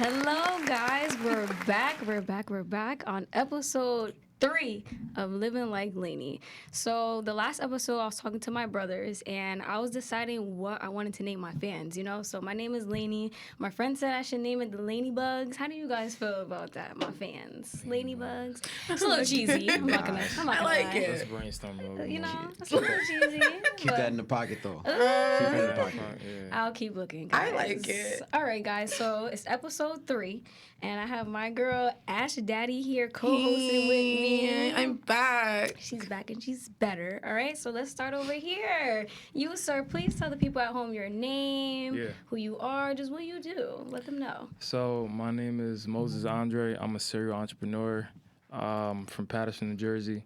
Hello, guys. We're back. We're back on episode 3 of Living Like Lanie. So the last episode, I was talking to my brothers, and I was deciding what I wanted to name my fans. So my name is Lanie. My friend said I should name it the Laniebugs. How do you guys feel about that, my fans? Laniebugs. It's a little cheesy. I'm not gonna. I like lie. it. Let's brainstorm a little It's a little cheesy. Keep that in the pocket, though. Keep Yeah, it in the pocket. I'll keep looking, guys. I like it. All right, guys. So it's episode 3, and I have my girl Ash Daddy here co-hosting with me. I'm back. She's back and she's better. All right, so let's start over here. You, sir, please tell the people at home your name, who you are, just what you do. Let them know. So my name is Moses Andre. I'm a serial entrepreneur from Patterson, New Jersey.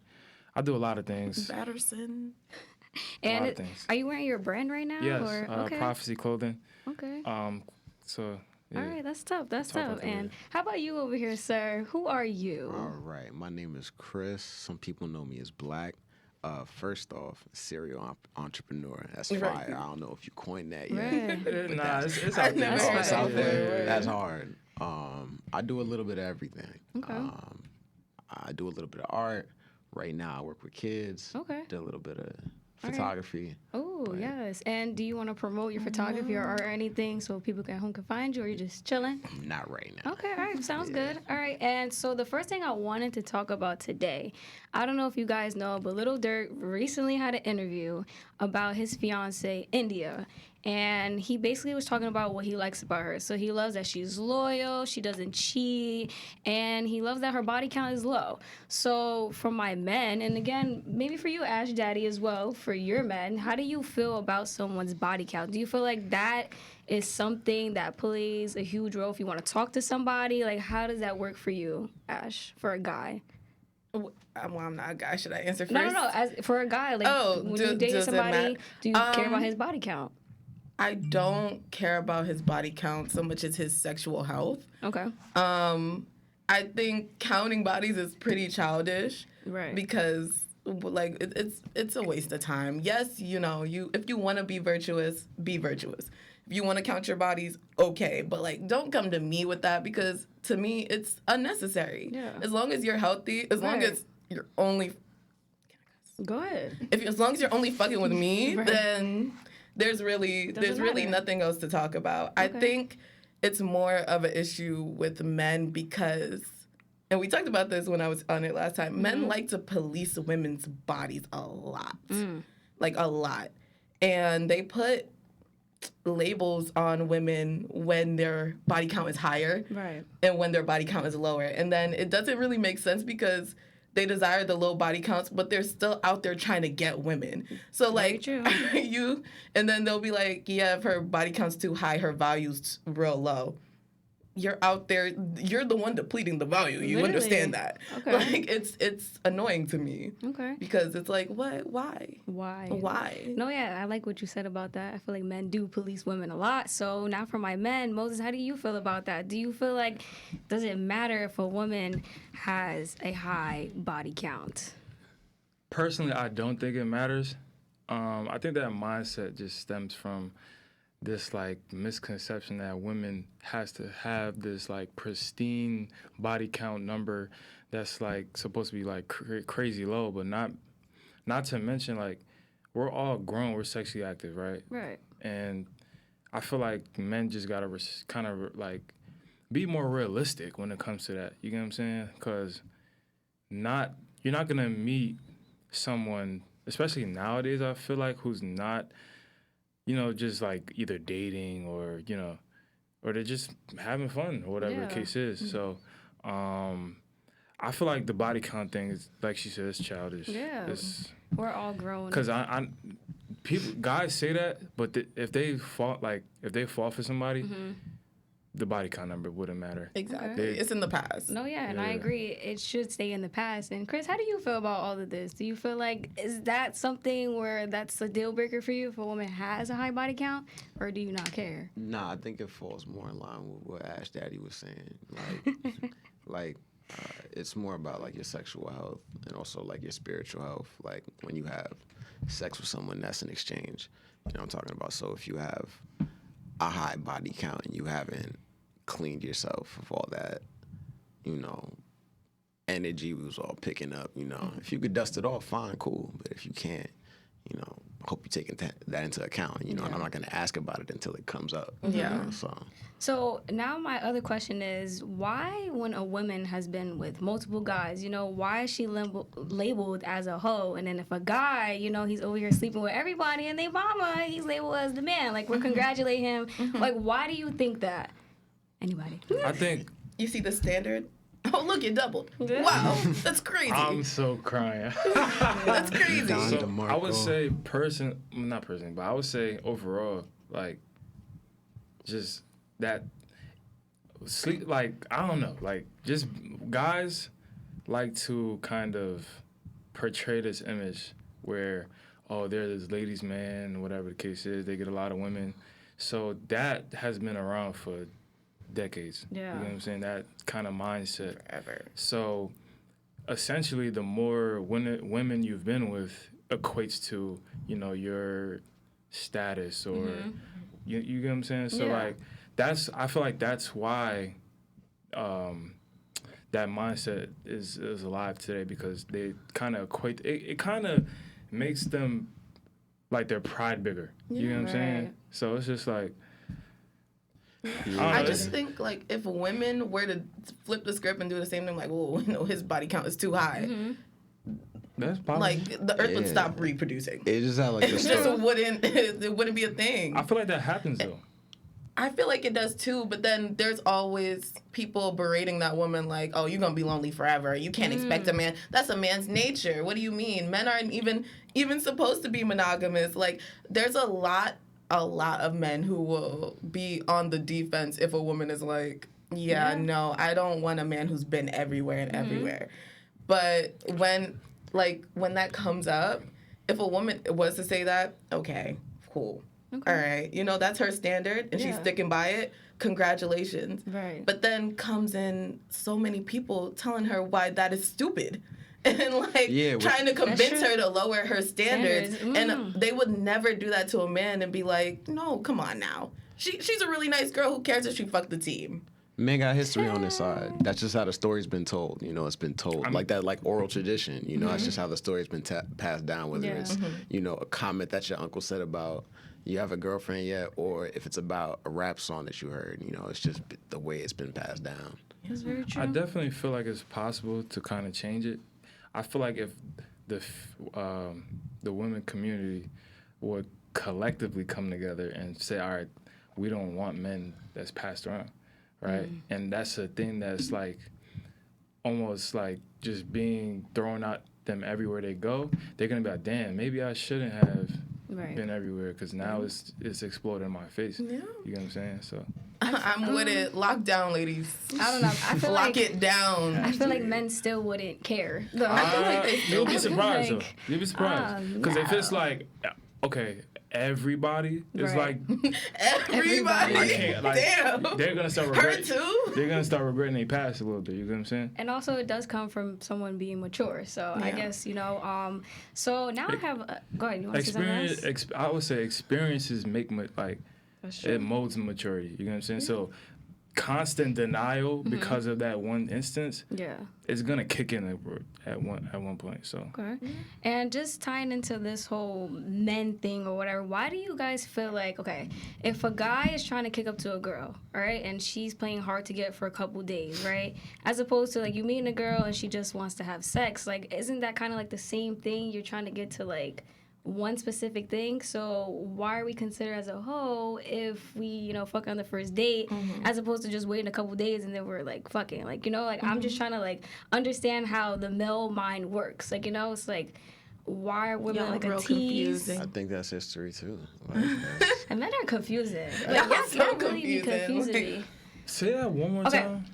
I do a lot of things. Patterson. And lot of things. Are you wearing your brand right now? Yes, Or? Okay. Prophecy Clothing. Okay. So yeah. All right, that's tough. That's Talk tough. about that And later. how about you over here, sir? Who are you? All right. My name is Chris. Some people know me as Black. First off, serial entrepreneur. That's fire. Right. I don't know if you coined that yet. Right. Nah, it's I out there. never Oh, heard it's that out there. before. That's hard. I do a little bit of everything. Okay. I do a little bit of art. Right now, I work with kids. Okay. Do a little bit of right. photography. Oh, yes. And do you want to promote your photography or art or anything so people at home can find you, or you're just chilling? Not right now. Okay, all right, sounds good. All right, and so the first thing I wanted to talk about today, I don't know if you guys know, but Lil Durk recently had an interview about his fiance, India. And he basically was talking about what he likes about her. So he loves that she's loyal, she doesn't cheat, and he loves that her body count is low. So for my men, and again, maybe for you, Ash Daddy, as well, for your men, how do you feel about someone's body count? Do you feel like that is something that plays a huge role if you want to talk to somebody? Like, how does that work for you, Ash, for a guy? Well, I'm not a guy. Should I answer first? No. As for a guy, like when you date does it somebody, matter? do you care about his body count? I don't care about his body count so much as his sexual health. Okay. I think counting bodies is pretty childish. Right. Because like it's a waste of time. Yes, if you want to be virtuous, be virtuous. If you want to count your bodies, okay, but like don't come to me with that because to me it's unnecessary. Yeah. As long as you're healthy, as long Right. as you're only Go ahead. as long as you're only fucking with me, Right. then there's really matter. nothing else to talk about. I Okay. think it's more of an issue with men because, and we talked about this when I was on it last time, men like to police women's bodies a lot. Like a lot. And they put labels on women when their body count is higher Right. and when their body count is lower. And then it doesn't really make sense because they desire the low body counts, but they're still out there trying to get women. So like true. and then they'll be like, yeah, if her body count's too high, her value's real low. You're out there, you're the one depleting the value. You Literally. understand that. Okay. Like it's annoying to me. Okay. Because it's like, what? Why? Why? No, yeah, I like what you said about that. I feel like men do police women a lot. So now for my men, Moses, how do you feel about that? Do you feel like, does it matter if a woman has a high body count? Personally, I don't think it matters. I think that mindset just stems from this like misconception that women has to have this like pristine body count number that's like supposed to be like crazy low, but not to mention like we're all grown, we're sexually active, right? Right. And I feel like men just gotta kind of like be more realistic when it comes to that. You get what I'm saying? Because you're not gonna meet someone, especially nowadays, I feel like, who's not, just like either dating or, or they're just having fun or whatever the case is. So I feel like the body count thing is, like she said, it's childish. Yeah. We're all grown. Because guys say that, but if they fall for somebody, the body count number wouldn't matter. Exactly. Okay. It's in the past. No, yeah, and I agree. It should stay in the past. And Chris, how do you feel about all of this? Do you feel like, is that something where that's a deal breaker for you if a woman has a high body count, or do you not care? Nah, I think it falls more in line with what Ash Daddy was saying. Like, it's more about like your sexual health and also like your spiritual health. Like when you have sex with someone, that's an exchange. You know what I'm talking about? So if you have a high body count and you haven't cleaned yourself of all that, you know, energy was all picking up, you know. If you could dust it off, fine, cool. But if you can't, you know, I hope you're taking that into account, you know, and I'm not going to ask about it until it comes up. Yeah. You know, So now my other question is, why, when a woman has been with multiple guys, you know, why is she labeled as a hoe? And then if a guy, you know, he's over here sleeping with everybody and they mama, he's labeled as the man. Like, we're congratulating him. Like, why do you think that? Anybody? I think You see the standard? Oh, look, it doubled. Wow, that's crazy. I'm so crying. That's crazy. Don So DeMarco. I would say but I would say overall, like, just that sleep, like, I don't know, like, just guys like to kind of portray this image where, oh, they're this ladies' man, whatever the case is, they get a lot of women. So that has been around for decades. Yeah. You know what I'm saying? That kind of mindset. Forever. So essentially, the more women you've been with equates to, you know, your status or you get what I'm saying? So Yeah. like I feel like that's why that mindset is alive today, because they kind of equate it kind of makes them like their pride bigger. You know what I'm saying? Right. So it's just like I just think, like, if women were to flip the script and do the same thing, like, oh, you know, his body count is too high, that's possible. like, the earth would Yeah. stop reproducing. It just had like It the just story. wouldn't be a thing. I feel like that happens though. I feel like it does too, but then there's always people berating that woman like, oh, you're gonna be lonely forever. You can't expect a man. That's a man's nature. What do you mean? Men aren't even supposed to be monogamous. Like, there's a lot of men who will be on the defense if a woman is like, no, I don't want a man who's been everywhere and everywhere. But when that comes up, if a woman was to say that, okay, cool. Okay. All right, you know, that's her standard and she's Yeah. sticking by it. Congratulations. Right. But then comes in so many people telling her why that is stupid. And like trying to convince her to lower her standards. And they would never do that to a man and be like, no, come on now. She's a really nice girl. Who cares if she fucked the team? Men got history on this side. That's just how the story's been told. You know, it's been told like that, like oral tradition. You know, that's just how the story's been passed down. Whether it's you know, a comment that your uncle said about you have a girlfriend yet, or if it's about a rap song that you heard. You know, it's just the way it's been passed down. That's very true. I definitely feel like it's possible to kind of change it. I feel like if the women community would collectively come together and say, all right, we don't want men that's passed around, right? And that's a thing that's like almost like just being thrown at them everywhere they go. They're gonna be like, damn, maybe I shouldn't have been everywhere, because now it's exploded in my face. Yeah. You get what I'm saying? So I'm with it. Lock down, ladies. I don't know. I feel Lock like it down. I feel like men still wouldn't care. Though. I feel like they you'll be I feel surprised like, though. You'll be surprised because if it's like, okay, everybody is Right. like, Everybody. I can't, like, Damn. they're gonna start Her regretting. too? They're gonna start regretting their past a little bit. You get what I'm saying? And also, it does come from someone being mature. So I Yeah. guess, you know. So now I have. Go ahead. You want to say something else? I would say experiences make That's true. it molds maturity. You know what I'm saying? So constant denial because of that one instance, Yeah. it's gonna kick in at one point. So Okay. And just tying into this whole men thing or whatever, why do you guys feel like, okay, if a guy is trying to kick up to a girl, all right, and she's playing hard to get for a couple days, right, as opposed to like you meeting a girl and she just wants to have sex, like, isn't that kind of like the same thing? You're trying to get to like one specific thing. So why are we considered as a hoe if we, you know, fuck on the first date as opposed to just waiting a couple days and then we're like fucking, like, you know, like I'm just trying to like understand how the male mind works. Like, you know, it's like, why are women Y'all like a real tease? confusing. I think that's history too. Like, that's- And men are confusing. Y'all Like, y'all, so y'all really be confusing. confusing Like- me. say that one more Okay. time.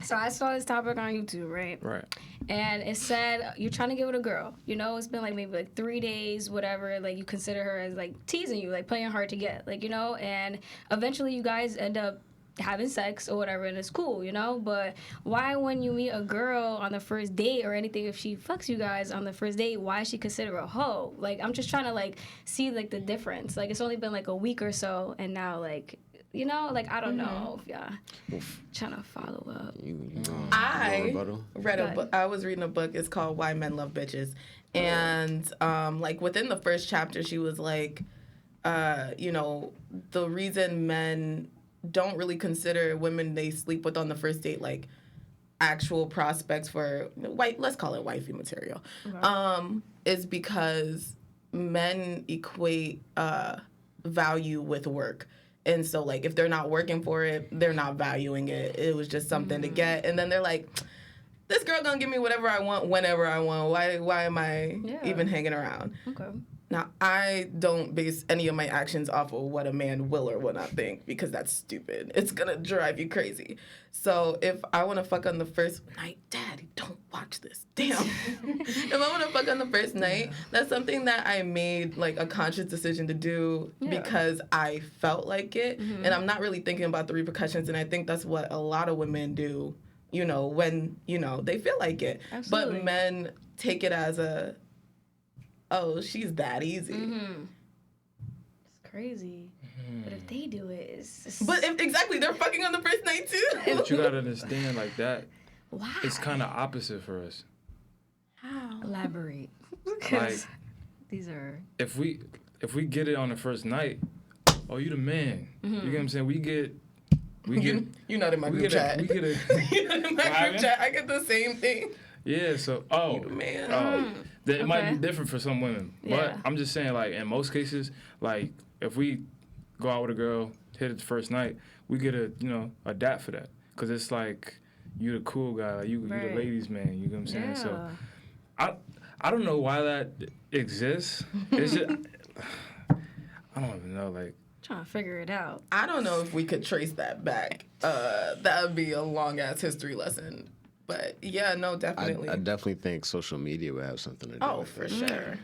So I saw this topic on YouTube, right? Right. And it said you're trying to get with a girl. You know, it's been like maybe like 3 days, whatever. Like you consider her as like teasing you, like playing hard to get, like, you know. And eventually you guys end up having sex or whatever, and it's cool, you know. But why, when you meet a girl on the first date or anything, if she fucks you guys on the first date, why is she considered a hoe? Like, I'm just trying to like see like the difference. Like, it's only been like a week or so, and now like You know, like I don't know if y'all trying to follow up. I rebuttal? read a book. I was reading a book. It's called Why Men Love Bitches, and like within the first chapter, she was like, you know, the reason men don't really consider women they sleep with on the first date like actual prospects for let's call it wifey material, is because men equate value with work. And so, like, if they're not working for it, they're not valuing it. It was just something to get. And then they're like, this girl gonna give me whatever I want, whenever I want. Why am I even hanging around? Okay. Now, I don't base any of my actions off of what a man will or will not think, because that's stupid. It's gonna drive you crazy. So if I want to fuck on the first night, Daddy, don't watch this. Damn. If I want to fuck on the first night, that's something that I made like a conscious decision to do because I felt like it, and I'm not really thinking about the repercussions. And I think that's what a lot of women do, you know, when they feel like it. Absolutely. But men take it as oh, she's that easy. It's crazy. But if they do it, it's But exactly, they're fucking on the first night too. But you gotta understand, like that. why? It's kind of opposite for us. How? Elaborate. Like, These are. if we get it on the first night, oh, you the man. You get what I'm saying? We get. You're not in my We group get a. chat. We get a. You're not in my group chat. I get the same thing. Yeah. So You the man. It might Okay. be different for some women, but Yeah. I'm just saying, like in most cases, like if we go out with a girl, hit it the first night, we get to adapt for that, because it's like you the cool guy, like you the Right. ladies man. You know what I'm saying? Yeah. So I don't know why that exists. It's just I don't even know. Like Trying to figure it out. I don't know if we could trace that back. That would be a long ass history lesson. But yeah, no, definitely. I definitely think social media would have something to do Oh, with for it. sure.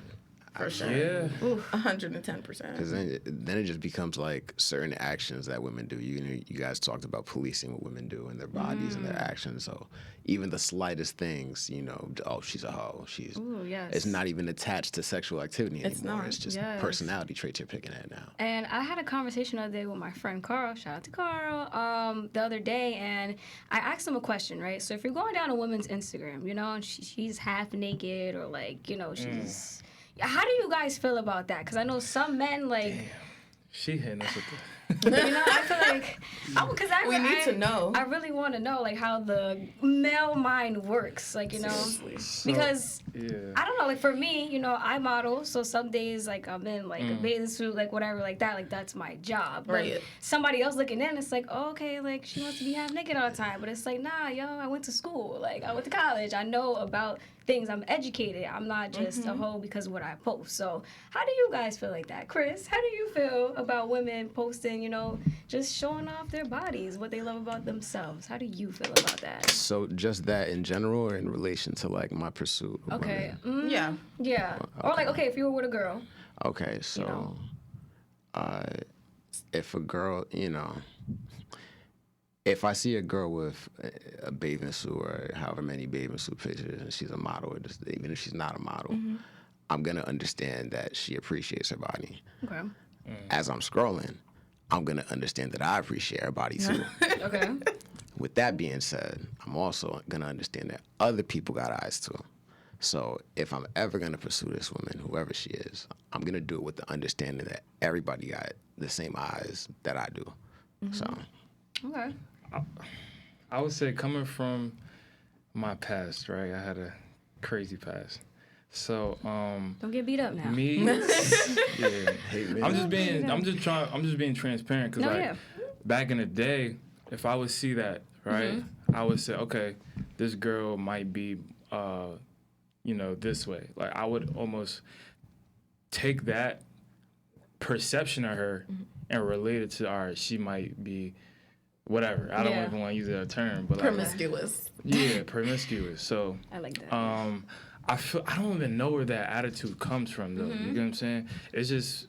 For sure. yeah. 110%. Because then it just becomes like certain actions that women do. You guys talked about policing what women do and their bodies and their actions. So even the slightest things, oh, she's a hoe. Ooh, yes. It's not even attached to sexual activity anymore. It's not. It's just Yes. personality traits you're picking at now. And I had a conversation the other day with my friend Carl. Shout out to Carl. The other day, and I asked him a question, right? So if you're going down a woman's Instagram, and she's half naked or like, she's. How do you guys feel about that? Because I know some men like. She hitting us with the. I feel like, because We need to know. I really want to know like how the male mind works, like because Yeah. I don't know, like for me, I model, so some days like I'm in like a bathing suit, like whatever, like that, like that's my job. But Right. somebody else looking in, it's like, oh, okay, like she wants to be half naked all the time, but it's like, nah, yo, I went to school, like I went to college, I know about things, I'm educated, I'm not just a hoe because of what I post. So how do you guys feel like that? Chris, how do you feel about women posting, just showing off their bodies, what they love about themselves? How do you feel about that? So just that in general, or in relation to like my pursuit of Okay. women? Yeah. Yeah. Or like, okay, if you were with a girl. Okay, so if a girl, if I see a girl with a bathing suit or however many bathing suit pictures, and she's a model, or just, even if she's not a model, I'm gonna understand that she appreciates her body. Okay. As I'm scrolling, I'm gonna understand that I appreciate her body too. Okay. With that being said, I'm also gonna understand that other people got eyes too. So if I'm ever gonna pursue this woman, whoever she is, I'm gonna do it with the understanding that everybody got the same eyes that I do. So Okay. I would say, coming from my past, right? I had a crazy past. So, Don't get beat up now. me, yeah. I'm just being transparent, because No, like yeah. back in the day, if I would see that, right, I would say, okay, this girl might be, this way. Like I would almost take that perception of her and relate it to, all right, she might be whatever. I don't Yeah. even want to use that term, but like, Promiscuous. yeah, promiscuous. So I like that. I don't even know where that attitude comes from though. You get what I'm saying? It's just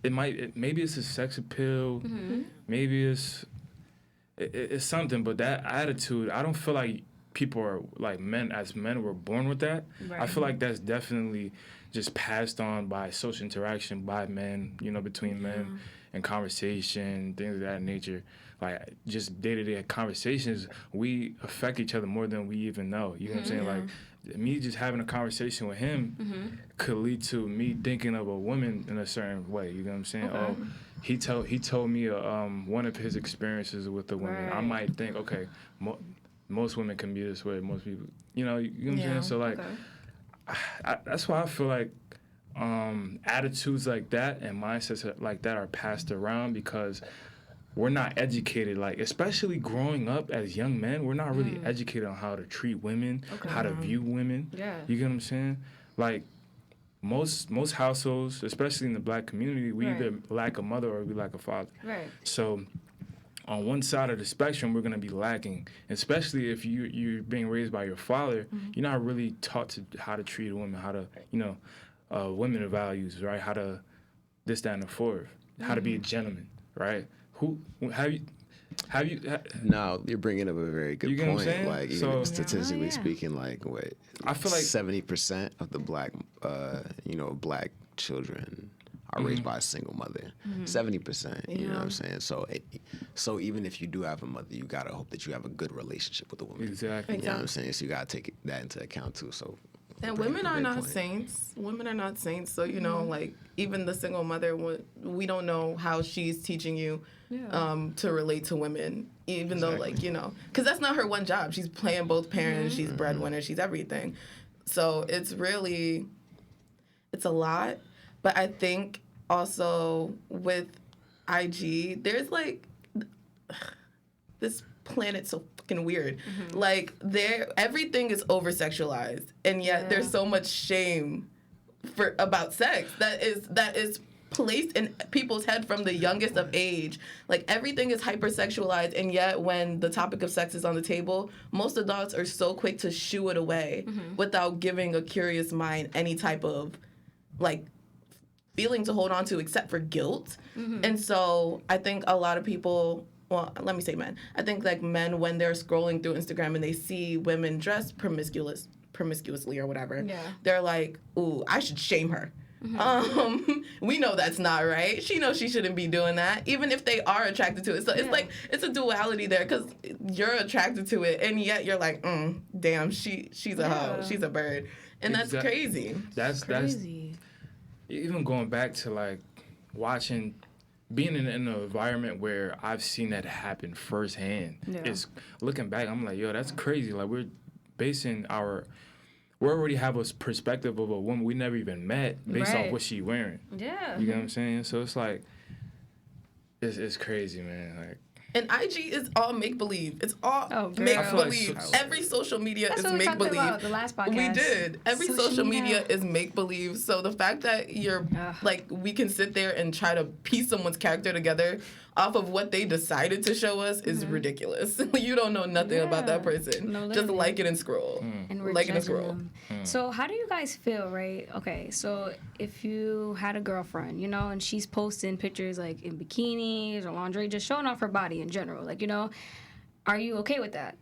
maybe it's a sex appeal. Maybe it's something, but that attitude, I don't feel like people are like men were born with that. I feel like that's definitely just passed on by social interaction by men, between men. and conversation, things of that nature, like just day-to-day conversations, we affect each other more than we even know. You know what I'm saying? Like, me just having a conversation with him could lead to me thinking of a woman in a certain way. You know what I'm saying? Okay. Oh, he told me one of his experiences with a woman. I Right. might think, okay, most women can be this way. Most people, you know what I'm Yeah. saying? So like, Okay. that's why I feel like attitudes like that and mindsets like that are passed around because we're not educated, like especially growing up as young men, we're not really educated on how to treat women, how to view women. Yeah. You get what I'm saying? Like most households, especially in the black community, we Right. either lack a mother or we lack a father. Right. So on one side of the spectrum, we're gonna be lacking, especially if you're being raised by your father. You're not really taught to how to treat a woman, how to women values, right? How to this, that, and the fourth. How to be a gentleman, right? Who have you? No, you're bringing up a very good You get what I'm point. saying? Like, even So- statistically Oh, yeah. speaking, like what I feel like 70% of the black, black children are raised by a single mother. 70%. You know what I'm saying? So even if you do have a mother, you gotta hope that you have a good relationship with the woman. exactly. You know what I'm saying? So you gotta take that into account too. So. And you bring women up a are great not point. saints. Women are not saints. So, like, even the single mother, we don't know how she's teaching you to relate to women, even though, like, because that's not her one job. She's playing both parents. She's breadwinner. She's everything. So it's a lot. But I think also with IG, there's, like, this planet's so fucking weird. Like everything is over sexualized, and yet there's so much shame about sex that is placed in people's head from the youngest of age. Like everything is hypersexualized, and yet when the topic of sex is on the table, most adults are so quick to shoo it away without giving a curious mind any type of like feeling to hold on to except for guilt. And so I think a lot of people, well, let me say men. I think like men, when they're scrolling through Instagram and they see women dressed promiscuously or whatever, they're like, ooh, I should shame her. We know that's not right. She knows she shouldn't be doing that, even if they are attracted to it. So it's like, it's a duality there because you're attracted to it and yet you're like, damn, she's a hoe, she's a bird. And that's crazy. That's Crazy. even going back to like watching, being in an environment where I've seen that happen firsthand. Is looking back, I'm like, yo, that's crazy. Like we already have a perspective of a woman we never even met based off what she wearing. Yeah. You know what I'm saying? So it's like, it's crazy, man. Like. And IG is all make believe. It's all girl. make I feel like believe. so- Every social media That's is what we make talked believe. about the last podcast. We did. Every social media is make believe. So the fact that you're like, we can sit there and try to piece someone's character together off of what they decided to show us is ridiculous. You don't know nothing about that person. No, Just literally. like it and scroll. And we're Like it and judging scroll. them. So how do you guys feel, right? Okay, so if you had a girlfriend, and she's posting pictures like in bikinis or lingerie, just showing off her body in general, like, are you okay with that?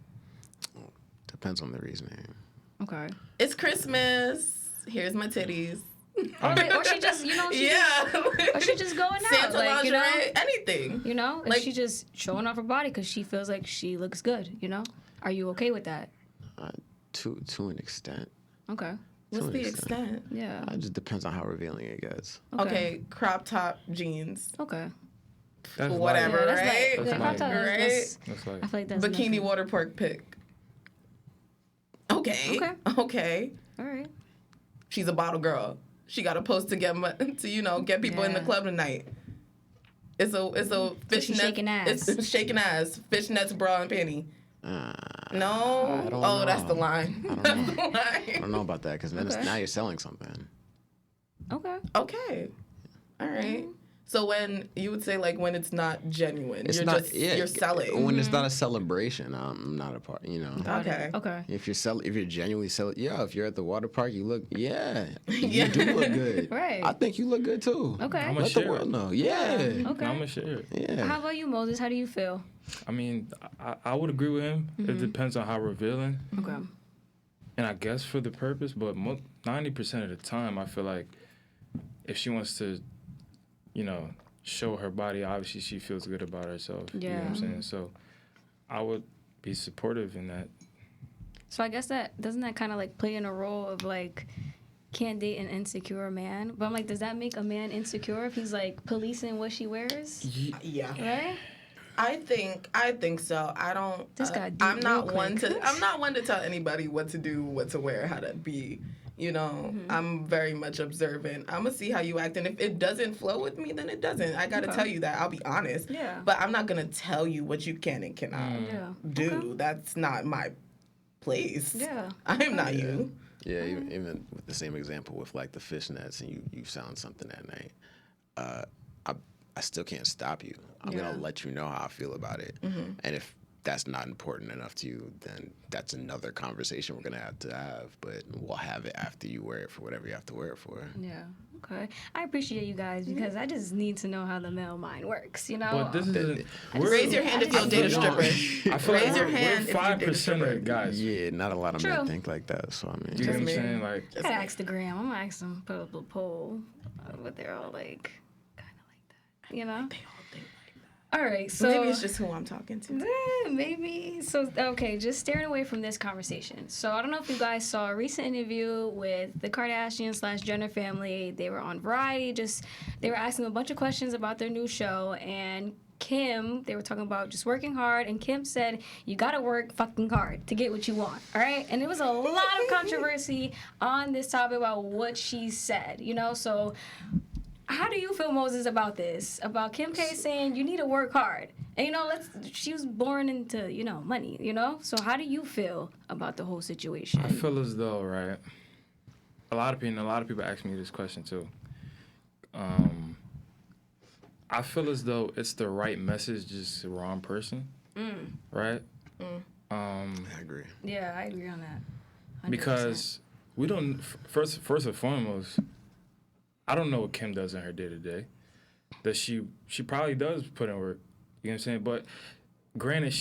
Depends on the reasoning. Okay. It's Christmas. Here's my titties. Or she just, or she just going out, Santa like, lingerie, anything. and Like- she just showing off her body because she feels like she looks good, Are you okay with that? To an extent. Okay. What's To an the extent? Yeah. It just depends on how revealing it gets. Okay, crop top jeans. Okay. That's Whatever, Yeah, that's right? like, That's crop like- top is- Right? That's like, I feel like that's Bikini nothing. water park pic. Okay. Okay. All right. She's a bottle girl. She got to post to get get people in the Yeah. club tonight. It's a she's fishnet. shaking ass. It's shaking ass. Fishnets, bra, and panty. No. I don't Oh, that's know. the line. I don't That's know. the I line. don't know about that because now you're selling something. Okay. Okay. All right. So when you would say like when it's not genuine, It's you're not. just Yeah, you're selling. when it's not a celebration. I'm not a part. Okay. Okay. If you're genuinely selling, if you're at the water park, you look, you Yeah. do look good. Right. I think you look good too. Okay. I'm a Let the share. world know. Yeah. Okay. I'm gonna share it. Yeah. How about you, Moses? How do you feel? I mean, I would agree with him. It depends on how revealing. Okay. And I guess for the purpose, but 90% of the time, I feel like if she wants to, show her body. Obviously, she feels good about herself. You know what I'm Yeah. saying? So I would be supportive in that. So I guess that doesn't that kind of like play in a role of like can't date an insecure man. But I'm like, does that make a man insecure if he's like policing what she wears? Yeah. Right? I think so. I don't. This got deep I'm not real one quick. to. I'm not one to tell anybody what to do, what to wear, how to be. You know, I'm very much observant. I'm gonna see how you act, and if it doesn't flow with me, then it doesn't. I gotta Okay. tell you that. I'll be honest. Yeah. But I'm not gonna tell you what you can and cannot Yeah. do. Okay. That's not my place. Yeah. I am not you. Yeah, even with the same example with like the fishnets and you found something that night, I still can't stop you. I'm Yeah. gonna let you know how I feel about it, and if that's not important enough to you, then that's another conversation we're gonna have to have. But we'll have it after you wear it for whatever you have to wear it for. Yeah. Okay. I appreciate you guys because I just need to know how the male mind works, you know? But this is Raise your hand if you'll date a stripper. I feel Raise like your we're hand if you date a 5% stripper. of guys. Yeah, not a lot of True. men think like that. So I mean, You know what I'm me. saying? Like, I gotta ask the gram. I'm gonna ask them, put up a poll. But they're all like, kind of like that, you know? They all think like that. All right, so. Maybe it's just who I'm talking to. Maybe. So, okay, just staring away from this conversation. So, I don't know if you guys saw a recent interview with the Kardashian / Jenner family. They were on Variety. They were asking a bunch of questions about their new show. And Kim, they were talking about just working hard. And Kim said, you got to work fucking hard to get what you want. All right? And there was a lot of controversy on this topic about what she said, you know? So, how do you feel, Moses, about this? About Kim K saying you need to work hard, and you know, she was born into money, you know. So how do you feel about the whole situation? I feel as though, right? A lot of people ask me this question too. I feel as though it's the right message, just the wrong person, right? I agree. Yeah, I agree on that. 100%. Because we don't. First and foremost, I don't know what Kim does in her day to day. That she probably does put in work. You know what I'm saying? But granted,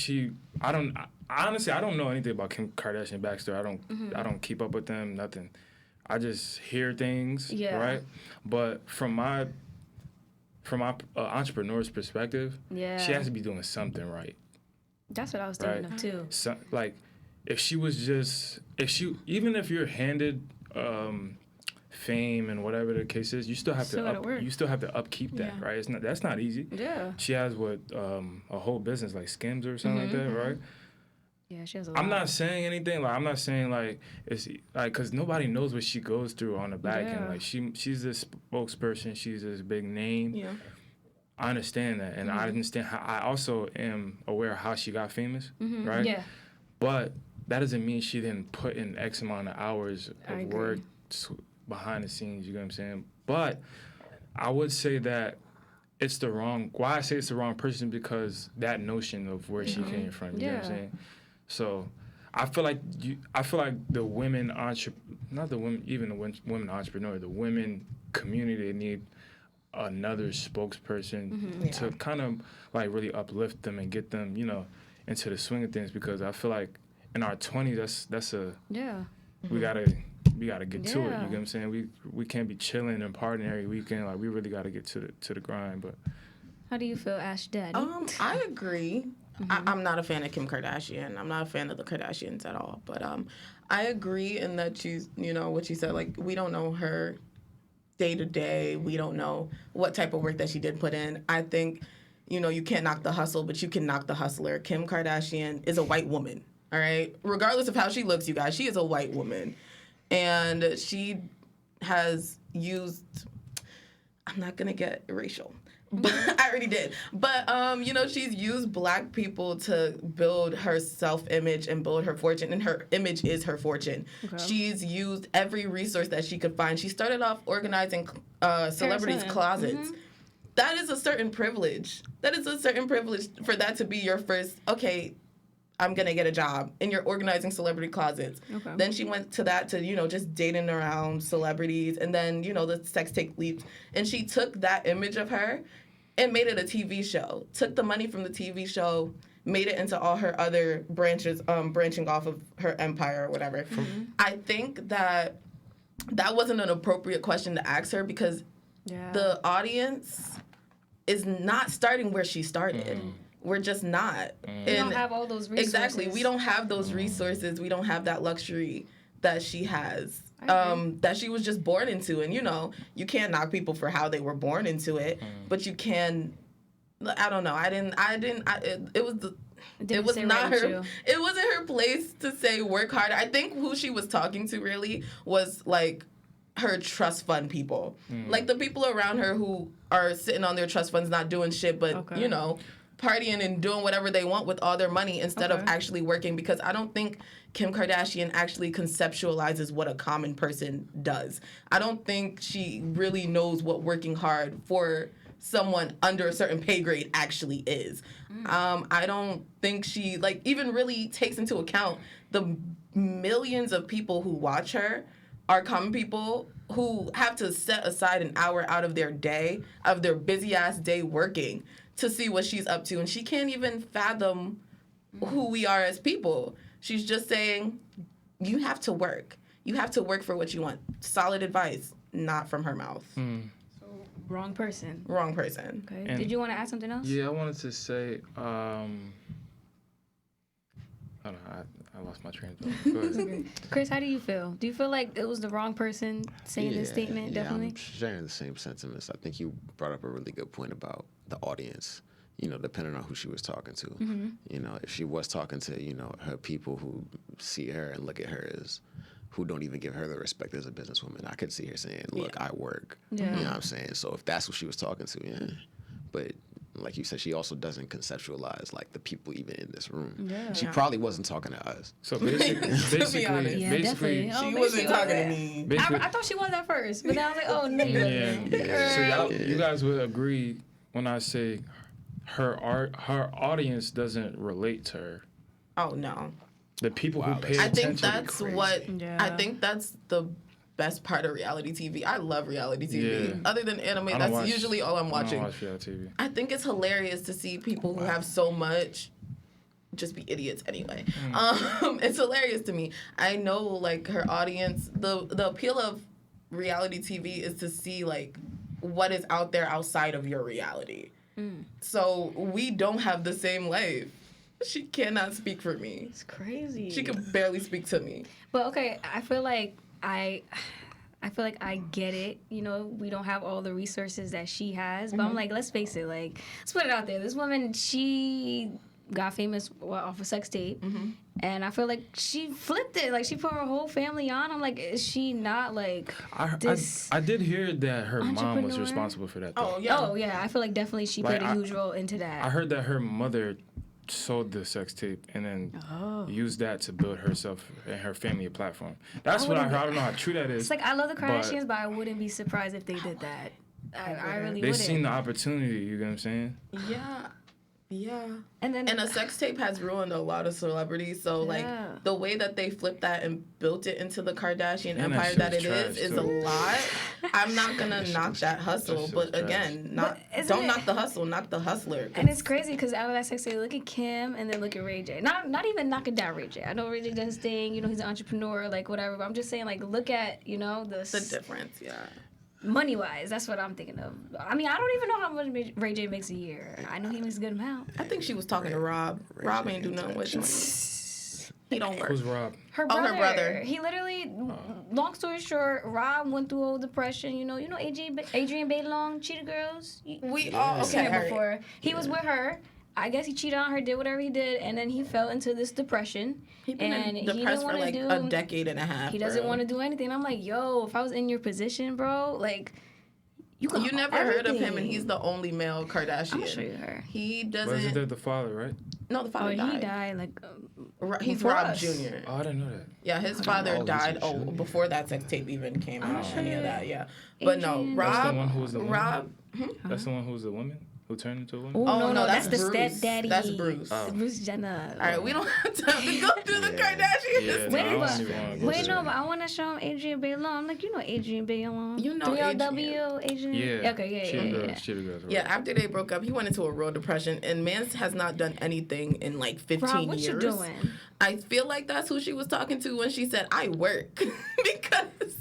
honestly I don't know anything about Kim Kardashian backstory. I don't keep up with them. Nothing. I just hear things. Yeah. Right. But from my entrepreneur's perspective, Yeah. she has to be doing something right. That's what I was thinking Right. of too. So, like, even if you're handed fame and whatever the case is, you still have Still gotta work. you still have to upkeep that, Yeah. right? That's not easy. Yeah. She has a whole business like Skims or something like that, right? Yeah, she has a lot. I'm not saying anything like it's like because nobody knows what she goes through on the back end. Yeah. Like she's this spokesperson, she's this big name. Yeah. I understand that, and I understand how. I also am aware of how she got famous, right? Mm-hmm. Yeah. But that doesn't mean she didn't put in X amount of hours I of agree. work behind the scenes. You know what I'm saying? But I would say that it's the wrong. Why I say it's the wrong person because that notion of where she came from. You know what I'm Yeah. saying? So I feel like the women not the women, even the women entrepreneur, the women community, they need another spokesperson to kind of like really uplift them and get them, into the swing of things, because I feel like in our 20s that's a Yeah. we gotta get to it. You know Yeah. what I'm saying? We can't be chilling and partying every weekend. Like we really gotta get to the grind. But How do you feel, Ash Daddy? I agree. I'm not a fan of Kim Kardashian. I'm not a fan of the Kardashians at all. But I agree in that what you said. Like, we don't know her day to day. We don't know what type of work that she did put in. I think, you can't knock the hustle, but you can knock the hustler. Kim Kardashian is a white woman. All right? Regardless of how she looks, you guys, she is a white woman. And she has used, I'm not going to get racial. But I already did. But, she's used black people to build her self-image and build her fortune. And her image is her fortune. Okay. She's used every resource that she could find. She started off organizing celebrities' closets. That is a certain privilege. That is a certain privilege for that to be your first, okay, I'm going to get a job. And you're organizing celebrity closets. Okay. Then she went to that to, just dating around celebrities. And then, the sex tape leaps. And she took that image of her and made it a TV show. Took the money from the TV show, made it into all her other branches, branching off of her empire or whatever. I think that wasn't an appropriate question to ask her because the audience is not starting where she started. We're just not. We don't have all those resources. Exactly. We don't have those resources. We don't have that luxury that she has. That she was just born into. And, you know, you can't knock people for how they were born into it, but you can, I don't know. It was not her. It wasn't her place to say work harder. I think who she was talking to really was like her trust fund people, like the people around her who are sitting on their trust funds, not doing shit, but you know, partying and doing whatever they want with all their money instead of actually working. Because I don't think Kim Kardashian actually conceptualizes what a common person does. I don't think she really knows what working hard for someone under a certain pay grade actually is. I don't think she like even really takes into account the millions of people who watch her are common people who have to set aside an hour out of their day, of their busy ass day working to see what she's up to. And she can't even fathom who we are as people. She's just saying, you have to work. You have to work for what you want. Solid advice, not from her mouth. Wrong person. Wrong person. Okay. And Did you want to add something else? Yeah, I wanted to say, I don't know, I lost my train of thought. Go ahead. Chris, how do you feel? Do you feel like it was the wrong person saying this statement? Definitely. I'm sharing the same sentiments. I think you brought up a really good point about the audience. You know, depending on who she was talking to. You know, if she was talking to, you know, her people who see her and look at her as, who don't even give her the respect as a businesswoman, I could see her saying, look, I work. You know what I'm saying? So if that's what she was talking to, yeah. But like you said, she also doesn't conceptualize like the people even in this room. Yeah. She probably wasn't talking to us. So basically, honest. Yeah, basically, definitely. Oh, She maybe wasn't was talking to that. me. basically, I thought she was at first, but then I was like, oh, no. So you guys would agree when I say her audience doesn't relate to her. Oh no. The people who pay I attention. think that's what Yeah. I think that's the best part of reality TV. I love reality TV. Yeah. Other than anime, I don't that's watch- usually all I'm I watching. don't watch reality TV. I think it's hilarious to see people who have so much just be idiots anyway. It's hilarious to me. I know like her audience, the appeal of reality TV is to see like what is out there outside of your reality. So we don't have the same life. She cannot speak for me. It's crazy. She can barely speak to me. But okay, I feel like I get it. You know, we don't have all the resources that she has. But I'm like, let's face it. Like, let's put it out there. This woman, she got famous off a sex tape, and I feel like she flipped it. Like, she put her whole family on. I'm like, is she not like this? I did hear that her mom was entrepreneur? responsible for that. Though. Oh yeah. Oh yeah, I feel like definitely she Like, played a huge role into that. I heard that her mother sold the sex tape and then used that to build herself and her family a platform. That's what I heard. I don't know how true that is. It's like, I love the Kardashians, but I wouldn't be surprised if they did that. I really They wouldn't. seen the opportunity. You know what I'm saying? Yeah. Yeah. And then And a sex tape has ruined a lot of celebrities. So, like, Yeah. the way that they flipped that and built it into the Kardashian And that empire shit that was it trash, is too. a lot. I'm not going to shit knock was- that hustle. shit was But again, not But isn't don't it- knock the hustle, knock the hustler. And it's crazy because out of that sex tape, look at Kim and then look at Ray J. Not even knocking down Ray J. I know Ray J does his thing, you know, he's an entrepreneur, like whatever. But I'm just saying, like, look at, you know, the the difference, yeah. money wise. That's what I'm thinking of. I mean, I don't even know how much Ray J makes a year. I know he makes a good amount. I think she was talking to Rob. Rob ain't do nothing with money. He don't work. Who's Rob? Her Oh, brother. her brother. He literally, long story short, Rob went through old depression. You know Adrian Bailon, Cheetah Girls. We all Seen okay. her before. He was with her. I guess he cheated on her, did whatever he did, and then he fell into this depression. He been and he depressed didn't for want like to do. a decade and a half. He doesn't bro. want to do anything. I'm like, yo, if I was in your position, bro, like, you could. You never heard of him, and he's the only male Kardashian. I'm gonna show you her. He But doesn't. isn't that the father, right? No, the Oh, father he died. died like. He's before Rob us. Jr. Oh, I didn't know that. Yeah, his father he's died. a Oh, junior. before that sex tape even came out. sure. Any of that, yeah. But no, Adrian- Rob. That's the one who was the woman? Rob. That's the one who was a woman who turned into a woman. Oh, no, that's the Bruce. stepdaddy. That's Bruce. Oh. Bruce Jenner. All right, we don't have time to go through the Kardashians. Yeah, Wait, no, I don't but- even wanna go Wait, to no, that. but I want to show him Adrian Bailon. I'm like, you know Adrian Bailon. You know 3LW, Adrian. Yeah. Okay, Cheetah yeah. Girls, Cheetah Girls. Right. Yeah, after they broke up, he went into a real depression, and Mance has not done anything in like 15 Rob, what years. you doing? I feel like that's who she was talking to when she said, "I work," because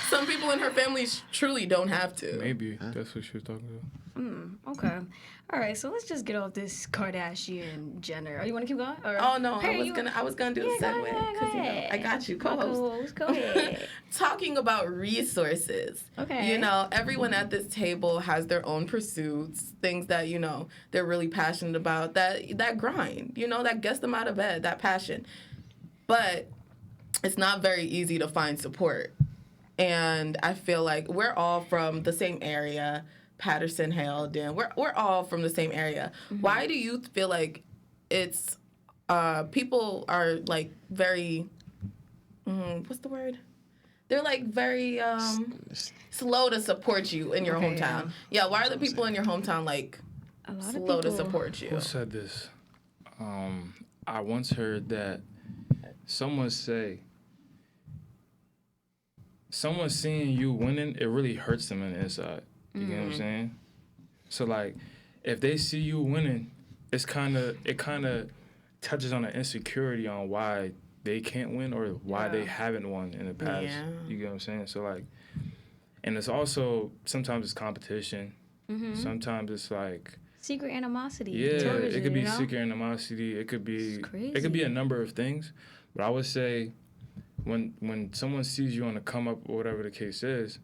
Some people in her family truly don't have to. Maybe that's what she was talking about. Okay. All right. So let's just get off this Kardashian Jenner. Oh, you want to keep going? Or, Oh no, Perry, I was gonna do a go segue ahead, go because ahead. I got you, My co-host. co-host, go ahead. Talking about resources. Okay. You know, everyone at this table has their own pursuits, things that, you know, they're really passionate about, that grind, you know, that gets them out of bed, that passion. But it's not very easy to find support. And I feel like we're all from the same area, Patterson, Hale, Den. We're all from the same area. Mm-hmm. Why do you feel like it's people are like very what's the word? They're like very slow to support you in your Okay, hometown. Yeah, why are the people in your hometown like A lot of slow to people- support you? Who said this? I once heard that someone seeing you winning, it really hurts them on the inside. You get what I'm saying? So like, if they see you winning, it kind of touches on the insecurity on why they can't win or why they haven't won in the past. Yeah. You get what I'm saying? So like, and it's also sometimes it's competition. Sometimes it's like Secret animosity. yeah, towards it you, could be you know? secret animosity. It could be It's crazy. it could be a number of things. But I would say when someone sees you on the come up or whatever the case is,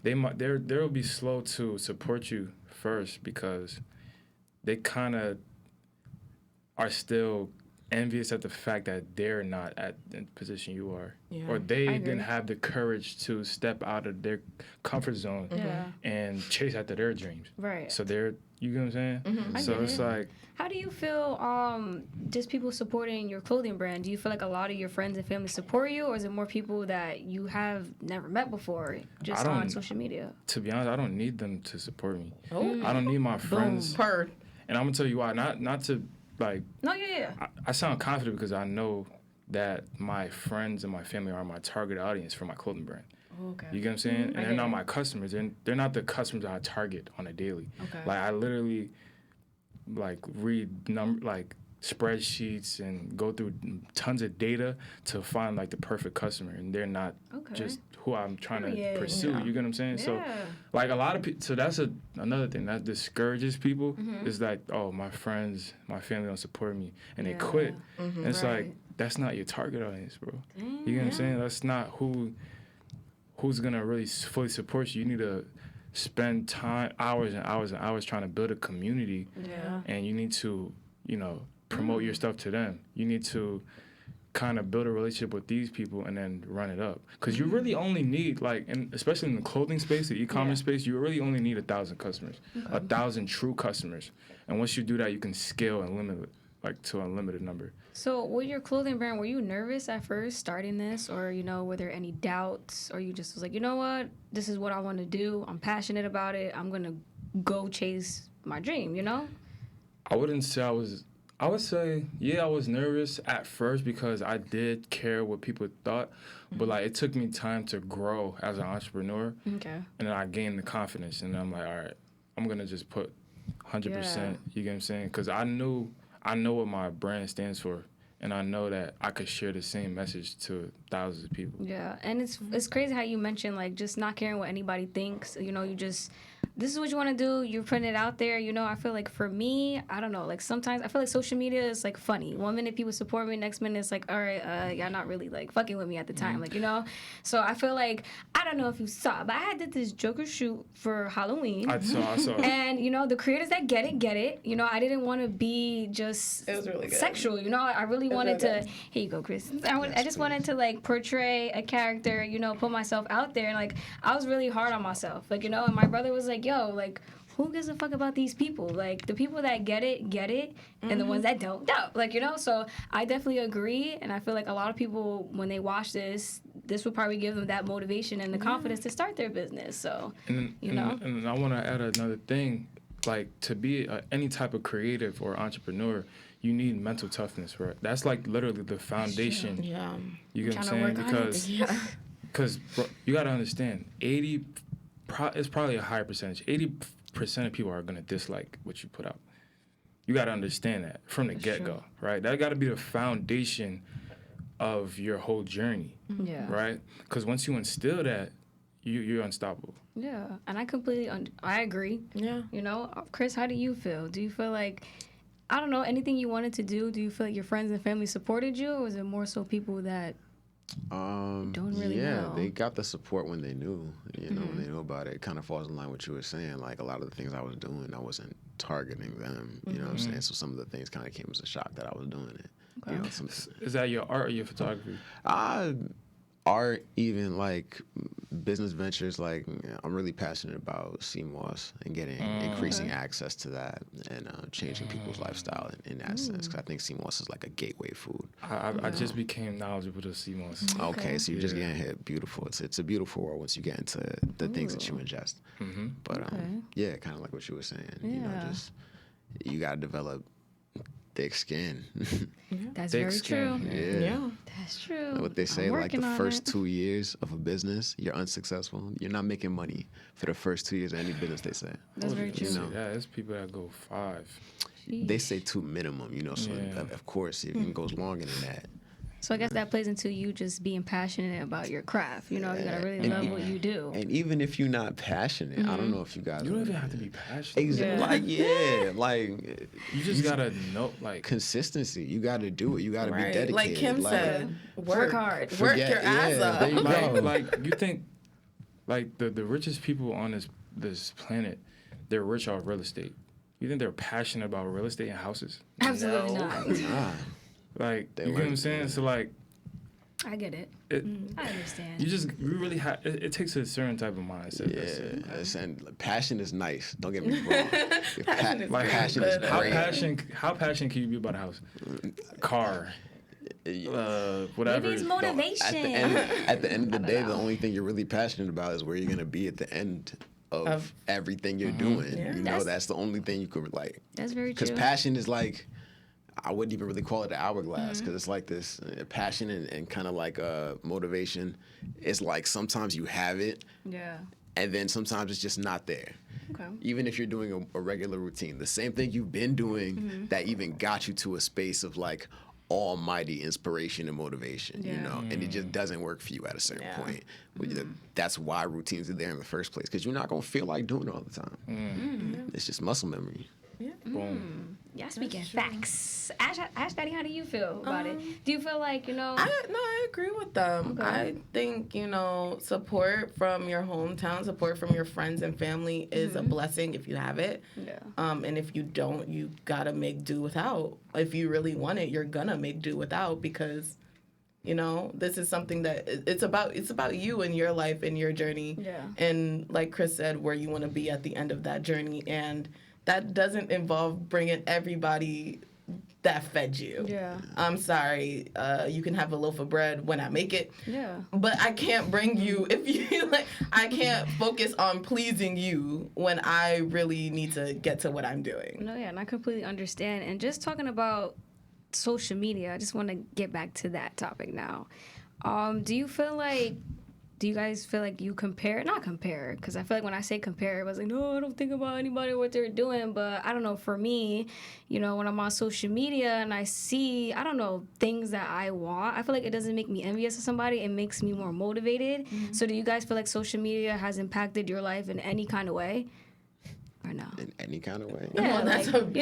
they'll be slow to support you first because they kind of are still envious at the fact that they're not at the position you are, Yeah. or they I agree. didn't have the courage to step out of their comfort zone Yeah. and chase after their dreams. Right. So you get what I'm saying? I So get it's it. like, How do you feel just people supporting your clothing brand? Do you feel like a lot of your friends and family support you, or is it more people that you have never met before just I on don't- social media? to be honest, I don't need them to support me. Oh, I don't need my friends. per. And I'm gonna tell you why. Not to like. No, yeah. I sound confident because I know that my friends and my family are my target audience for my clothing brand. Okay. You get what I'm saying? And I they're get not it. my customers. They're not the customers I target on a daily. Okay. Like I literally like read spreadsheets and go through tons of data to find like the perfect customer, and they're not Okay. just who I'm trying to Period. pursue. Yeah. You get what I'm saying? So Yeah. like a lot of people, so that's another thing that discourages people Mm-hmm. is like, oh, my friends, my family don't support me, and Yeah. they quit. And it's Right. like that's not your target audience, bro. You get what I'm saying? That's not who's gonna really fully support you. You need to spend time, hours and hours and hours trying to build a community, Yeah. and you need to, promote your stuff to them. You need to kind of build a relationship with these people and then run it up. Because you really only need, and especially in the clothing space, the e-commerce space, you really only need 1,000 customers, 1,000 true customers. And once you do that, you can scale and limit it, to an unlimited number. So with your clothing brand, were you nervous at first starting this, or were there any doubts, or you just was like, you know what, this is what I want to do. I'm passionate about it. I'm gonna go chase my dream. I wouldn't say I would say, yeah, I was nervous at first because I did care what people thought, but it took me time to grow as an entrepreneur, Okay. and then I gained the confidence, and I'm like, all right, I'm gonna just put 100%. You get what I'm saying? Because I know what my brand stands for, and I know that I could share the same message to thousands of people. Yeah, and it's crazy how you mentioned just not caring what anybody thinks. You just this is what you want to do. You're putting it out there. I feel like for me, I don't know. Sometimes I feel like social media is funny. One minute people support me, next minute it's all right, y'all not really fucking with me at the time. So I feel like I don't know if you saw, but I did this Joker shoot for Halloween. I saw it. And the creators that get it. I didn't want to be just It was really good. sexual. I really wanted really to. Here you go, Chris. I just wanted to portray a character. Put myself out there, and I was really hard on myself. And my brother was like, "Yo, who gives a fuck about these people? The people that get it, and the ones that don't. So I definitely agree, and I feel like a lot of people when they watch this will probably give them that motivation and the confidence to start their business. So And I want to add another thing. To be any type of creative or entrepreneur, you need mental toughness, right? That's literally the foundation. Yeah. You get what I'm Trying saying? to work on it. Because you got to understand, it's probably a higher percentage. 80% of people are going to dislike what you put out. You got to understand that from the get-go, right? That got to be the foundation of your whole journey, Yeah. right? Because once you instill that, you're unstoppable. Yeah, and I completely I agree. Yeah. You know, Chris, how do you feel? Do you feel like, I don't know, anything you wanted to do, do you feel like your friends and family supported you, or was it more so people that don't really know? They got the support when they knew, when they knew about it. It kind of falls in line with what you were saying. Like, a lot of the things I was doing, I wasn't targeting them, you know what I'm saying? So some of the things kind of came as a shock that I was doing it. You know, Is that your art or your photography? art, even like business ventures. Like, I'm really passionate about CMOS and getting increasing access to that and changing people's lifestyle in that sense. Because I think CMOS is like a gateway food. I just became knowledgeable to CMOS. Okay, so you're just getting hit. Beautiful. It's a beautiful world once you get into the things that you ingest. But yeah, kind of like what you were saying. You know, Yeah. just you gotta develop thick skin. That's Thick very skin. true. Yeah. That's true. What they say, I'm like the working on first it. 2 years of a business, you're unsuccessful. You're not making money for the first 2 years of any business, they say. That's very true. know. Yeah, there's people that go 5. They say 2 minimum, so Yeah. of course it even goes longer than that. So I guess that plays into you just being passionate about your craft. You know, you gotta really And- love what you do. And even if you're not passionate, I don't know if you guys You don't even have to be passionate. Exactly. Yeah. Like You just gotta know, like, consistency. You got to do it. You got to be Right. dedicated. Like Kim said, Work hard. Work Forget- your ass yeah, off. there you go. like you think, like the richest people on this planet, they're rich off real estate. You think they're passionate about real estate and houses? Absolutely not. Nah. Like, They you get what I'm work- saying? So like, I get it. it, I understand. you really have. It takes a certain type of mindset. that's it. Yeah, and passion is nice. Don't get me wrong. Passion is Like, passion is but, How great. passionate can you be about a house, car, whatever? Maybe it's At motivation. at the end of the day, the only thing you're really passionate about is where you're gonna be at the end of everything you're doing. Yeah. You know, that's the only thing you could like. That's very Because true. passion is like, I wouldn't even really call it an hourglass because it's like this passion and kind of like motivation. It's like sometimes you have it Yeah. and then sometimes it's just not there. Okay. Even if you're doing a regular routine, the same thing you've been doing that even got you to a space of like almighty inspiration and motivation, you Yeah. know, and it just doesn't work for you at a certain Yeah. point. That's why routines are there in the first place because you're not going to feel like doing it all the time. It's just muscle memory. Boom. Yeah, speaking facts. Ash Daddy, how do you feel about it? Do you feel like, I agree with them. I think, support from your hometown, support from your friends and family is a blessing if you have it. Yeah. And if you don't, you gotta make do without. If you really want it, you're gonna make do without because, this is something that it's about you and your life and your journey. Yeah. And like Chris said, where you want to be at the end of that journey. And that doesn't involve bringing everybody that fed you. Yeah. I'm sorry. You can have a loaf of bread when I make it. Yeah. But I can't bring you if you like. I can't focus on pleasing you when I really need to get to what I'm doing. No, yeah, and I completely understand. And just talking about social media, I just want to get back to that topic now. Do you guys feel like you not compare, because I feel like when I say compare, it was like, no, I don't think about anybody, what they're doing. But I don't know, for me, when I'm on social media and I see, I don't know, things that I want, I feel like it doesn't make me envious of somebody. It makes me more motivated. So do you guys feel like social media has impacted your life in any kind of way? Or no? In any kind of way. Yeah, that's like,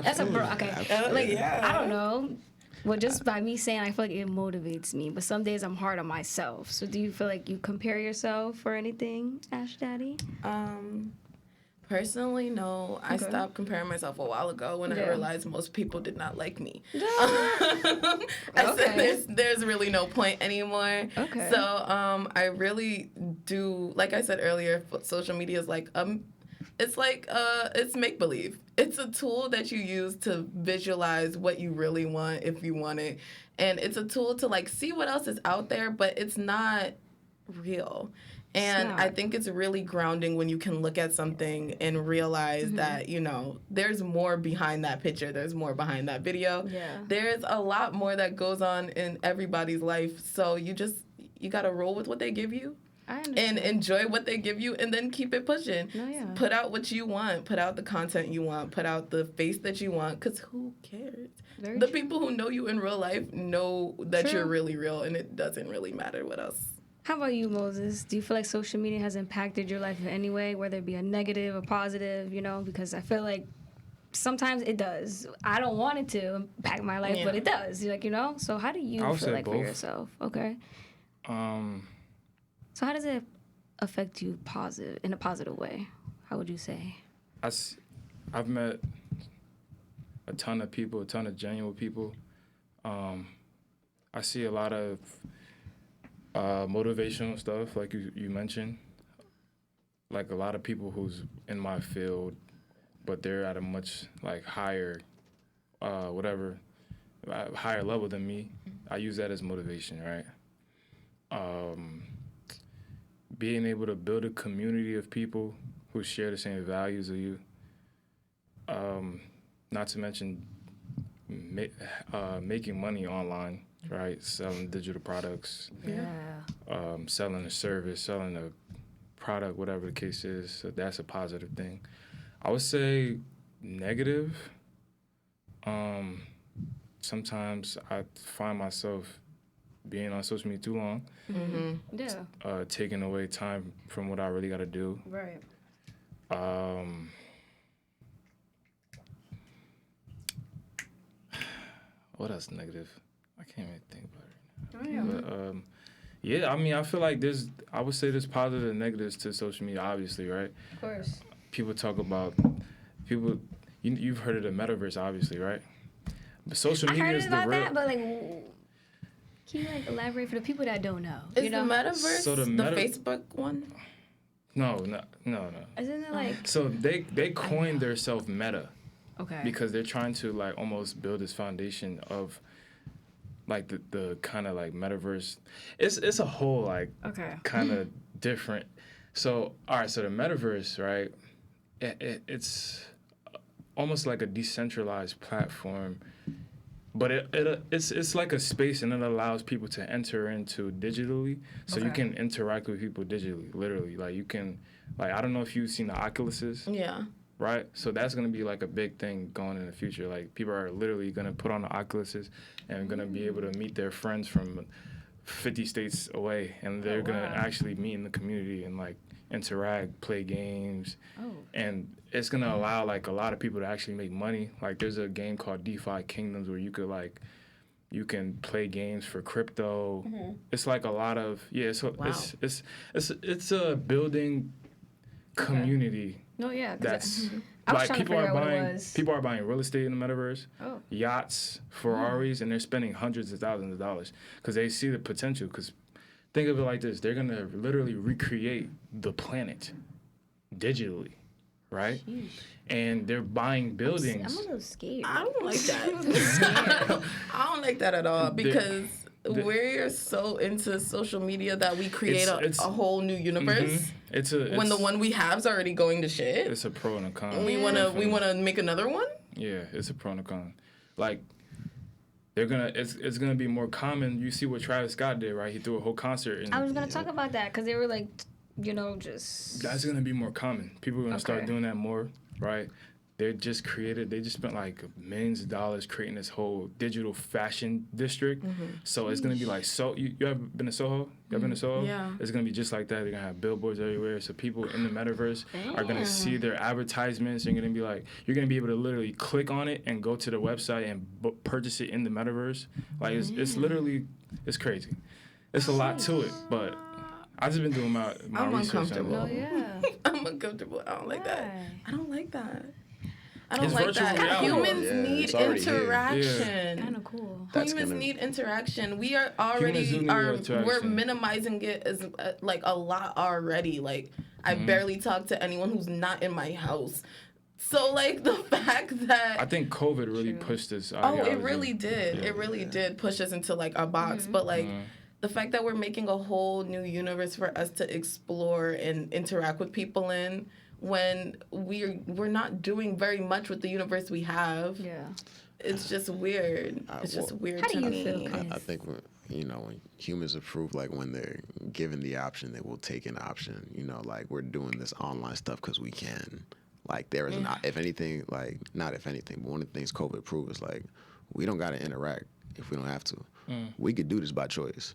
that's a bro. Absolutely. Okay, like, I don't know. Well, just by me saying, I feel like it motivates me. But some days I'm hard on myself. So do you feel like you compare yourself or anything, Ash Daddy? Personally, no. I stopped comparing myself a while ago when I realized most people did not like me. I said there's really no point anymore. Okay. So I really do, like I said earlier, social media is like it's make believe. It's a tool that you use to visualize what you really want if you want it, and it's a tool to like see what else is out there, but it's not real. And I think it's really grounding when you can look at something and realize that, there's more behind that picture. There's more behind that video. Yeah. There's a lot more that goes on in everybody's life. So you got to roll with what they give you. I and understand. enjoy what they give you, and then keep it pushing. No, yeah. Put out what you want. Put out the content you want. Put out the face that you want. Because who cares? Very The true. people who know you in real life know that True. you're really real, and it doesn't really matter what else. How about you, Moses? Do you feel like social media has impacted your life in any way, whether it be a negative or positive, you know? Because I feel like sometimes it does. I don't want it to impact my life, but Yeah. it does. Like, you know? So how do you I would feel say like for both. yourself? Okay. So how does it affect you in a positive way? How would you say? I've met a ton of people, a ton of genuine people. I see a lot of motivational stuff, like you mentioned. Like a lot of people who's in my field, but they're at a much like higher, higher level than me. I use that as motivation, right? Being able to build a community of people who share the same values as you. Not to mention making money online, right? Selling digital products, selling a service, selling a product, whatever the case is. So that's a positive thing. I would say negative. Sometimes I find myself being on social media too long, Yeah. taking away time from what I really got to do. Right. What else negative? I can't even think about it. Oh, yeah. But yeah, I mean, I feel like I would say there's positive and negatives to social media, obviously, right? Of course. People talk about, you've heard of the metaverse, obviously, right? But social I media heard is the about real. that, but like, can you like elaborate for the people that don't know? Is you know? the metaverse So the the Facebook one? No. Isn't it like So they coined their self Meta okay? because they're trying to like almost build this foundation of like the kind of like metaverse. It's a whole like Okay. kind of different. So all right, so the metaverse, right? It's almost like a decentralized platform, but it's like a space, and it allows people to enter into digitally, so you Okay. can interact with people digitally, literally. Like you can, like I don't know if you've seen the Oculuses, Yeah. right? So that's gonna be like a big thing going in the future. Like people are literally gonna put on the Oculuses and gonna be able to meet their friends from 50 states away, and they're gonna actually meet in the community and like interact, play games, and it's gonna allow like a lot of people to actually make money. Like there's a game called DeFi Kingdoms where you can play games for crypto. It's like a lot of it's a building community No, yeah. that's I was like trying to figure out what it was. people are buying real estate in the metaverse, Oh. yachts, Ferraris, and they're spending hundreds of thousands of dollars because they see the potential. Because think of it like this: they're gonna literally recreate the planet digitally, right? Jeez. And they're buying buildings. I'm a little scared. I don't like that. I don't like that at all because the- we're so into social media that we create It's- a whole new universe when the one we have's already going to shit. It's a pro and a con. We wanna make another one. Yeah, it's a pro and a con. Like it's gonna be more common. You see what Travis Scott did, right? He threw a whole concert. I was gonna talk about that because they were like, just. That's gonna be more common. People are gonna start Okay. doing that more, right? They just spent like millions of dollars creating this whole digital fashion district. So it's gonna be like you ever been to Soho? You ever been to Soho? Yeah. It's gonna be just like that. They're gonna have billboards everywhere. So people in the metaverse are gonna see their advertisements. You're gonna be able to literally click on it and go to the website and purchase it in the metaverse. Like it's literally crazy. It's a lot to it, but I just been doing my I'm research. uncomfortable. Oh yeah. I'm uncomfortable. I don't like that. Why? I don't like that. I don't It's like virtual that. reality. Humans Yeah, need it's already here. interaction. Kind of cool. That's Humans gonna- need interaction. We are Humans do need interaction. we're minimizing it as like a lot already. Like I barely talk to anyone who's not in my house. So like the fact that I think COVID really pushed this. it really did. It really did push us into like a box. But like the fact that we're making a whole new universe for us to explore and interact with people in when we're not doing very much with the universe we have. Yeah. It's just weird. It's just weird How to do you me. feel, Chris? I think you know, when humans approve, like when they're given the option, they will take an option. You know, like we're doing this online stuff because we can. Like there is not, if anything, like not if anything, but one of the things COVID proved is like we don't got to interact if we don't have to. We could do this by choice.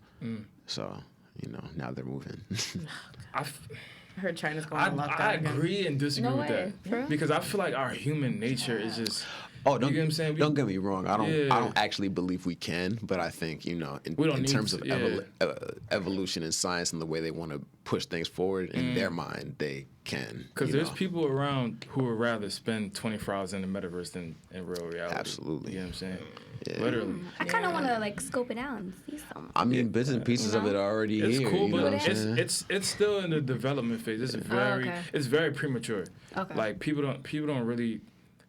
So, you know, now they're moving. I heard China's going on lockdown I again. agree and disagree No with way. For real? that because I feel like our human nature is just. Oh, you get what I'm saying? Don't get me wrong. I Yeah. don't actually believe we can, but I think, you know, in terms of evolution and science and the way they want to push things forward in their mind, they can. Because you there's know. people around who would rather spend 24 hours in the metaverse than in real reality. Absolutely. You know what I'm saying? Yeah. Literally. I kind of want to like scope it out and see something. I mean, bits and pieces of it are already It's here. cool, you know but what I'm saying? it's still in the development phase. It's very premature. Okay. Like people don't really.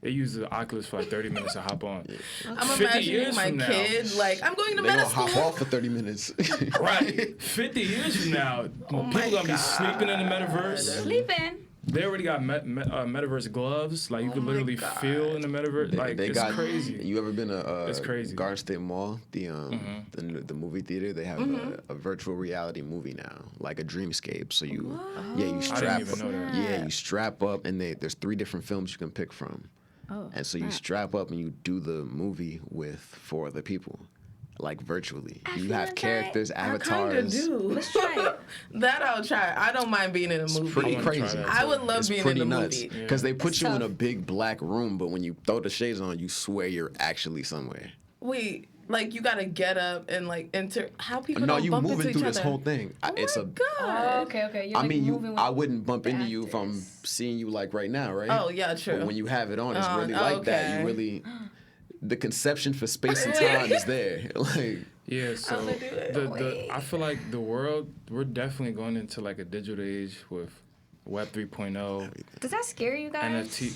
They use the Oculus for like 30 minutes to hop on. I'm 50 imagining years my from now- kid like, I'm going to They meta gonna hop school. off for 30 minutes. Right. 50 years from now, people gonna be sleeping in the metaverse. Sleeping. They already got metaverse gloves. Like you can literally feel in the metaverse. Like they it's got crazy. You ever been to It's crazy. Garden State Mall, the movie theater? They have a virtual reality movie now, like a dreamscape. So you strap even know that. Yeah, you strap up, and there's 3 different films you can pick from. Oh. And so you strap up and you do the movie with 4 other people, like virtually. You feel have like characters, I kind of avatars. do. Let's try it. That I'll try. I don't mind being in a movie. Pretty wanna try crazy. that. I would love It's being pretty in a nuts movie. because they put That's you in tough. a big black room, but when you throw the shades on, you swear you're actually somewhere. Wait, like you gotta get up and like enter. How people No, don't you bump moving into through each this other. whole thing. Oh It's my a. God. Oh, okay. You're I like mean, moving with I wouldn't bump the into you if I'm actors. seeing you like right now, right? Oh yeah, true. But when you have it on, it's really Oh, like that. okay. You really, the conception for space and time is there. Like, Yeah, so I'ma do it. I feel like the world, we're definitely going into like a digital age with Web 3.0, Does that scare you guys? NFT.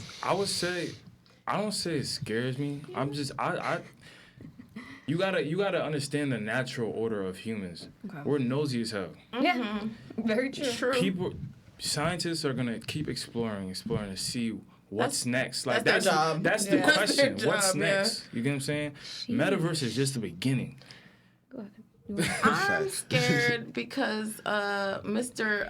I don't say it scares me. I'm just you gotta understand the natural order of humans. Okay. We're nosy as hell. Yeah. Very true. True. Scientists are gonna keep exploring to see what's next. Like that's their job. That's the Yeah. That's question. their What's job, yeah. next? You get what I'm saying? Metaverse is just the beginning. Go ahead. I'm scared because Mr.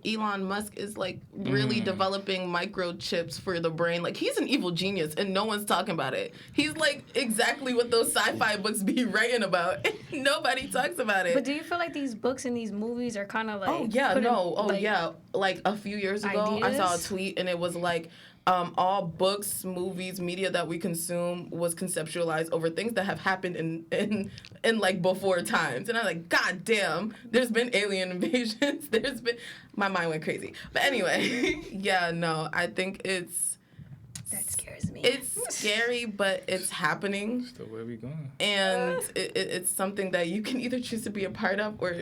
Elon Musk is like really developing microchips for the brain. Like he's an evil genius and no one's talking about it. He's like exactly what those sci-fi books be writing about. Nobody talks about it. But do you feel like these books and these movies are kind of like? Oh yeah, putting, no. Oh like, yeah. Like a few years ago, I saw a ideas? tweet and it was like, all books, movies, media that we consume was conceptualized over things that have happened in like before times. And I'm like, God damn, there's been alien invasions. There's been, my mind went crazy. But anyway, yeah, no, I think That scares me. it's scary, but it's happening. That's the way we going. And it's something that you can either choose to be a part of or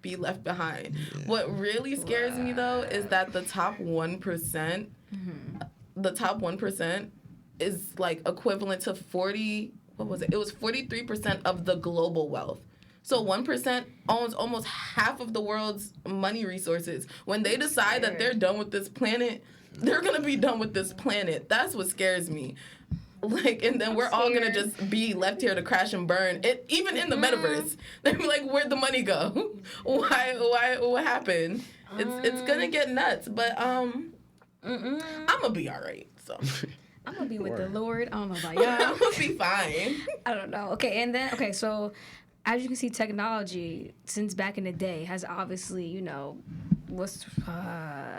be left behind. What really scares me though is that the top 1%, the top 1% is like equivalent to 40. What was it? It was 43% of the global wealth. So 1% owns almost half of the world's money resources. When they decide that they're done with this planet, they're gonna be done with this planet. That's what scares me. Like, and then we're all gonna just be left here to crash and burn. Even in the metaverse, they'll be like, "Where'd the money go? Why? What happened?" It's gonna get nuts. But I'm gonna be all right. So I'm gonna be with the Lord. I don't know about I'm y'all. gonna be fine. I don't know. Okay, so as you can see, technology since back in the day has obviously, was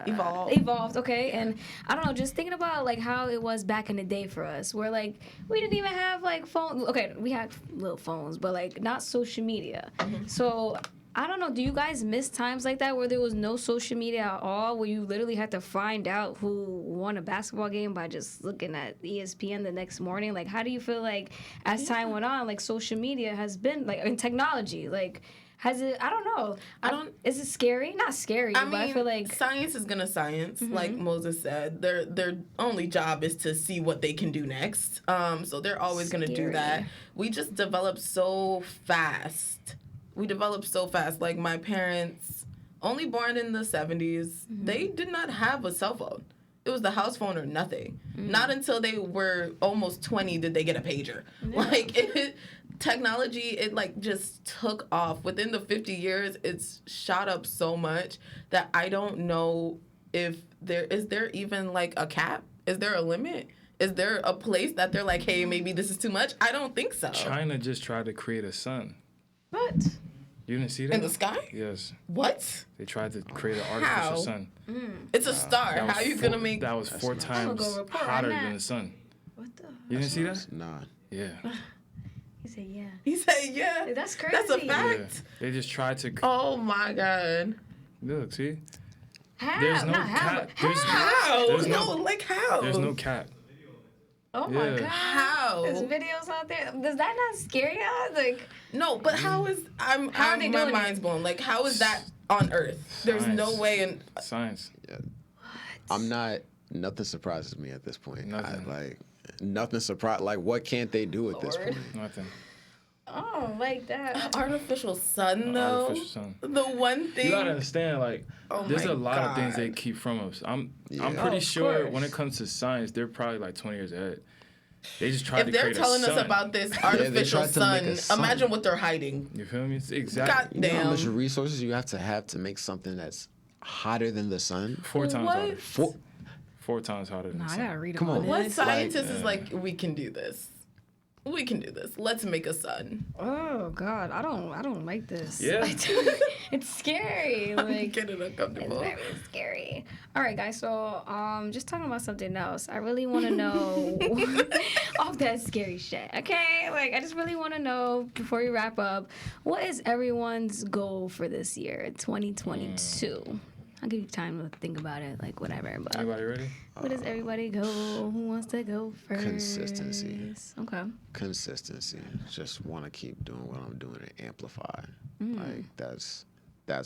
evolved. Okay, and I don't know, just thinking about like how it was back in the day for us, where like we didn't even have like phones. Okay, we had little phones, but like not social media. So I don't know. Do you guys miss times like that where there was no social media at all, where you literally had to find out who won a basketball game by just looking at ESPN the next morning? Like, how do you feel like as time went on, like social media has been like in technology, like has it? I don't know. Is it scary? Not scary, but I feel like science is gonna science, like Moses said. Their only job is to see what they can do next. So they're always gonna do Scary. that. We just develop so fast. Like my parents, only born in the 70s, they did not have a cell phone. It was the house phone or nothing. Not until they were almost 20 did they get a pager. Like technology, it like just took off. Within the 50 years, it's shot up so much that I don't know if there even like a cap. Is there a limit? Is there a place that they're like, hey, maybe this is too much? I don't think so. China just tried to create a sun. What? You didn't see that? In the sky? Yes. What? They tried to create an artificial sun. It's a star. How are you going to make... That was 4 times hotter than the sun. What the? You didn't see that? Nah. Yeah. He said, yeah. He said, yeah. That's crazy. That's a Yeah. fact. They just tried to... Oh, my God. Look, see? How? There's no Not how, cap. but How? There's No, like how? There's no cap. Oh my Yeah. God. How? There's videos out there. Does that not scare y'all? Like, No, but how is... How are they my doing mind's blown. Like, how is that on Earth? There's no Science. way in... Science. I'm not. Nothing surprises me at this point. Nothing. Nothing surprise. Like, what can't they do at this Lord. point? Nothing. oh, like that. Artificial sun, though. Artificial sun. The one thing... You gotta understand, like, Oh there's my a lot of things God. they keep from us. I'm Yeah. pretty Of sure course. when it comes to science, they're probably like 20 years ahead. They just tried If to they're create telling a sun. us about this artificial tried to make sun, a sun. imagine what they're hiding. You feel me? It's exactly You know how much Damn. resources you have to make something that's hotter than the sun? 4 times What? hotter. For, 4 times hotter than Nah, the I sun. gotta read Come about on. What this. scientist is like, we can do this? We can do this. Let's make a sun. Oh God, I don't like this. Yeah. It's scary. I'm Like, getting it's uncomfortable. very scary. All right, guys. So, just talking about something else. I really want to know off that scary shit. Okay, like I just really want to know before we wrap up, what is everyone's goal for this year, 2022? I'll give you time to think about it, like whatever. But Everybody ready? where does everybody go? Who wants to go first? Consistency. Okay. consistency. Just want to keep doing what I'm doing and amplify. Mm. Like that's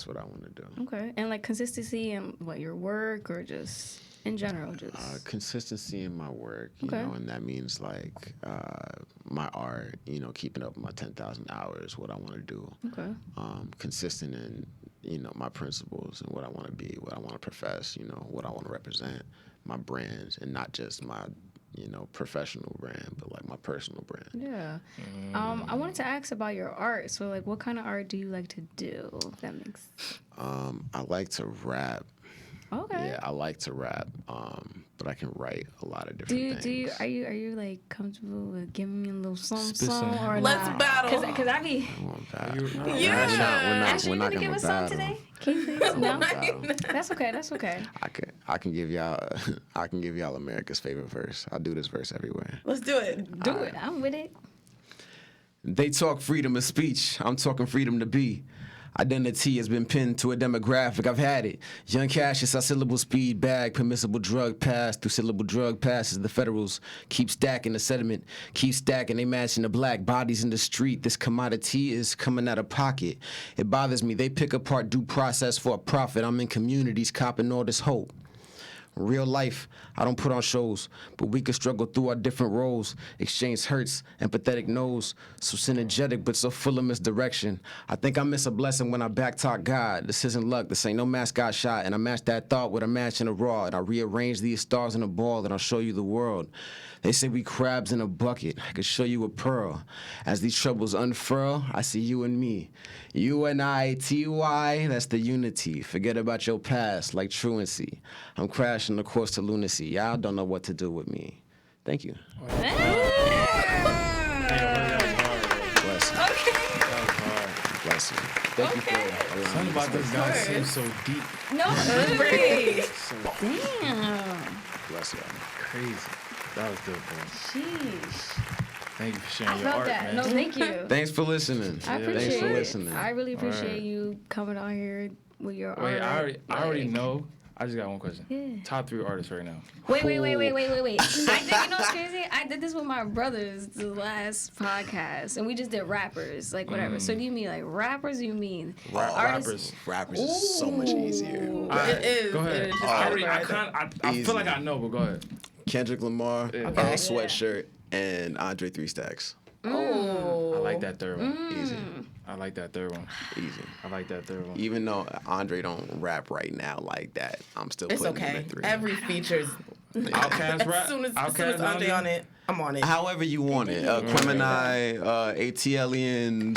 what I want to do. Okay. And like consistency in what, your work or just in general? Just Consistency in my work, you Okay. know, and that means like my art, you know, keeping up with my 10,000 hours, what I want to do. okay. Consistent in, you know, my principles and what I want to be, what I want to profess, you know, what I want to represent, my brands, and not just my, you know, professional brand, but like my personal brand. Yeah. I wanted to ask about your art. So like what kind of art do you like to do? If that makes I like to rap. Okay. Yeah, I like to rap, but I can write a lot of Do different you things. are you like comfortable with giving me a little song Spit some- or Let's not? battle. Cause I be I want that. Yeah. actually, you gonna give us some today? Can you please? No. That's okay. That's okay. I can give y'all America's favorite verse. I do this verse everywhere. Let's do it. Do it. I'm with it. They talk freedom of speech. I'm talking freedom to be. Identity has been pinned to a demographic. I've had it. Young Cassius, our syllable speed bag, permissible drug pass through syllable drug passes. The federals keep stacking the sediment, keep stacking. They matching the black bodies in the street. This commodity is coming out of pocket. It bothers me. They pick apart due process for a profit. I'm in communities copping all this hope. Real life, I don't put on shows, but we can struggle through our different roles. Exchange hurts, empathetic knows. So synergetic, but so full of misdirection. I think I miss a blessing when I backtalk God. This isn't luck, this ain't no mascot shot. And I match that thought with a match in a raw. And I rearrange these stars in a ball, and I'll show you the world. They say we crabs in a bucket. I could show you a pearl. As these troubles unfurl, I see you and me. UNITY, that's the unity. Forget about your past, like truancy. I'm crashing the course to lunacy. Y'all don't know what to do with me. Thank you. Bless you. Bless you. Thank you for allowing Something me to about this speak. guy seems so deep. No, Great. damn. Bless you. Crazy. That was good, bro. Sheesh. Thank you for sharing I your felt art, that. man. No, thank you. Thanks for listening. I Yeah. appreciate Thanks for it. listening. I really appreciate Alright. you coming on here with your Wait, art. I already Like- know. I just got one question. Yeah. Top 3 artists right now. Wait. I did, you know what's crazy? I did this with my brothers the last podcast, and we just did rappers, like whatever. So do you mean like rappers? Or you mean artists? Rappers. Rappers is so much easier. Ooh, Alright, it is. Go It ahead. is just I already, I, categorized. I Easy. feel like I know, but go ahead. Kendrick Lamar, Yeah. Earl Okay. Sweatshirt, and Andre 3 Stacks. Oh. I like that third one. Easy. I like that third one. Easy. I like that third one. Even though Andre don't rap right now like that, I'm still It's putting him okay. at 3. Every feature's Outkast rap? as soon as Outkast Andre on it. I'm on it. However you want it. Quemini, ATLians,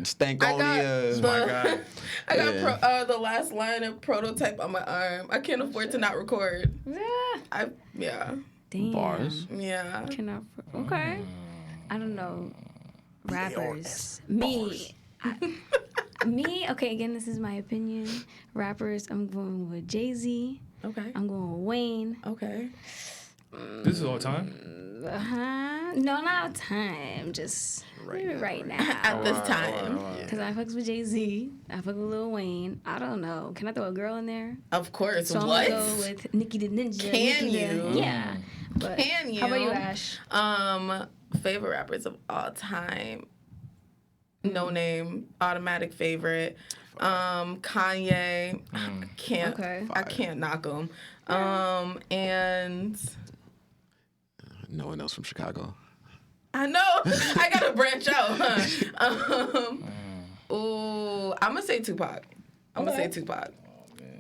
Stankonia. My God. I got the last line of Prototype on my arm. I can't afford to not record. Yeah. Yeah. Damn. Bars. Yeah. Cannot. Okay. I don't know. Rappers. Me. Me. Okay. Again, this is my opinion. Rappers. I'm going with Jay-Z. Okay. I'm going with Wayne. Okay. This is all time? No, not time. Just right now. At this time. Because I fucks with Jay-Z. I fuck with Lil Wayne. I don't know. Can I throw a girl in there? Of course. So What? I'm going to go with Nicki the Ninja. Can Nicki you? Yeah. But Can you? How about you, Ash? Favorite rappers of all time. No Name, automatic favorite. Kanye, I can't knock him. And No one else from Chicago. I know I gotta branch out. Ooh, I'm gonna say Tupac.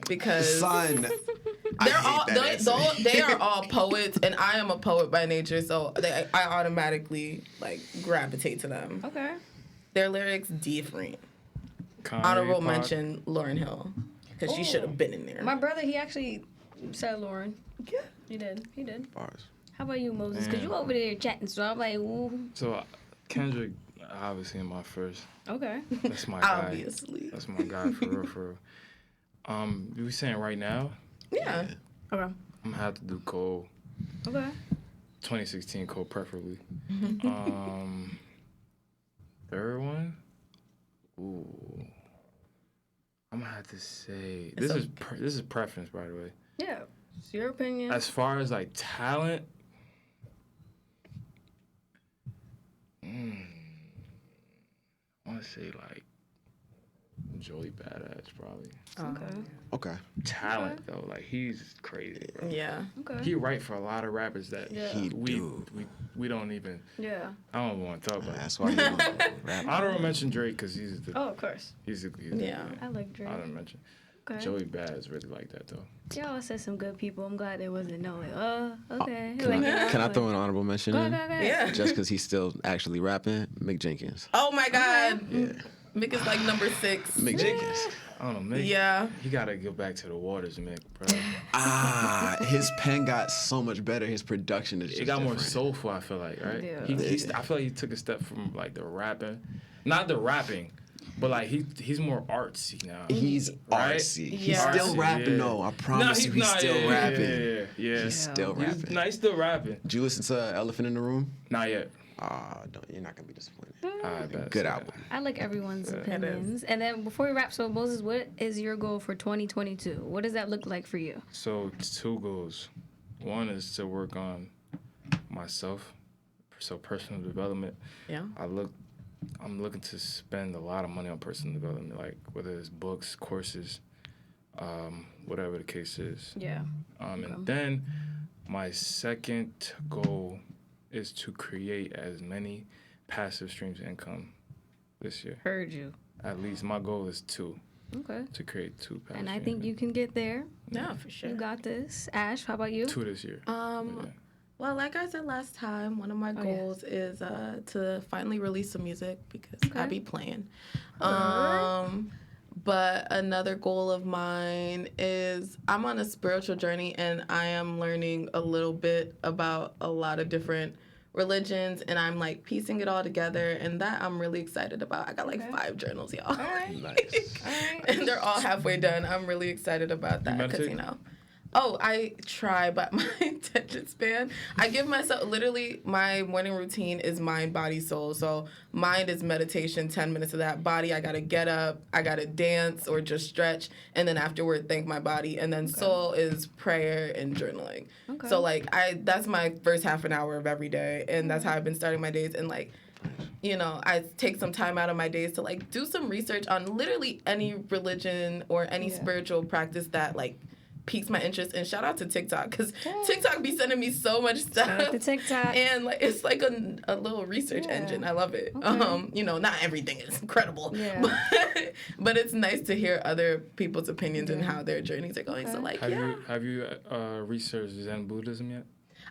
Because Son, they are all poets, and I am a poet by nature, so I automatically like gravitate to them. Okay. Their lyrics different. Kanye, Honorable Pac. mention Lauryn Hill, because she should have been in there. My brother, he actually said Lauren. Yeah. He did. Bars. How about you, Moses? Because you over there chatting, so I'm like, ooh. So Kendrick, obviously my first. Okay. That's my guy. Obviously. That's my guy for real, for real. We saying right now? Yeah. Okay. I'm gonna have to do Cole. Okay. 2016 Cole, preferably. Third one? Ooh. I'm gonna have to say this is preference, by the way. Yeah. It's your opinion. As far as like talent, I want to say like Joey Badass probably. Okay. Okay. Talent though, like he's crazy, bro. Yeah. Okay. He write for a lot of rappers that we don't even. Yeah. I don't want to talk about. That's why you rap. I don't mention Drake because he's the. Oh, of course. He's Yeah. I like Drake. I don't mention. Okay. Joey Badass really like that though. Y'all said some good people. I'm glad there wasn't no like, okay. Can I throw an honorable mention Go in? ahead. Yeah. Just because he's still actually rapping, Mick Jenkins. Oh my God. Yeah. Mick is like number 6. Mick Jenkins. I don't know, Mick. Yeah. He gotta go back to the waters, Mick, bro. His pen got so much better. His production is just It got more different. soulful, I feel like, right? Yeah. I feel like he took a step from like the rapping, not the rapping, but like he's more artsy now. He's Right? artsy. He's Yeah. still Artsy, rapping yeah. though. I promise you, he's still rapping. Yeah. He's still rapping. He's still rapping. Did you listen to Elephant in the Room? Not yet. You're not gonna be disappointed. I bet. Good album. I like everyone's opinions. And then before we wrap, so Moses, what is your goal for 2022? What does that look like for you? So 2 goals. One is to work on myself, so personal development. Yeah. I'm looking to spend a lot of money on personal development, like whether it's books, courses, whatever the case is. Yeah. And then my second goal is to create as many passive streams of income this year. Heard you. At least my goal is 2. Okay. To create 2 passive And I streams think of you can get there. Yeah, for sure. You got this. Ash, how about you? 2 this year. Well, like I said last time, one of my goals is to finally release some music because I be playing. But another goal of mine is I'm on a spiritual journey and I am learning a little bit about a lot of different religions and I'm like piecing it all together and that I'm really excited about. I got like 5 journals, y'all. Nice. All right. And they're all halfway done. I'm really excited about that because, I try, but my attention span, I give myself, literally, my morning routine is mind, body, soul. So mind is meditation, 10 minutes of that. Body, I got to get up, I got to dance or just stretch, and then afterward, thank my body. And then soul is prayer and journaling. Okay. So, like, that's my first half an hour of every day, and that's how I've been starting my days. And, like, you know, I take some time out of my days to, like, do some research on literally any religion or any spiritual practice that, like, piques my interest. And shout out to TikTok because TikTok be sending me so much stuff. Shout out to TikTok. And like it's like a little research engine. I love it. Okay. You know, not everything is incredible. Yeah. But it's nice to hear other people's opinions and how their journeys are going. So like have you researched Zen Buddhism yet?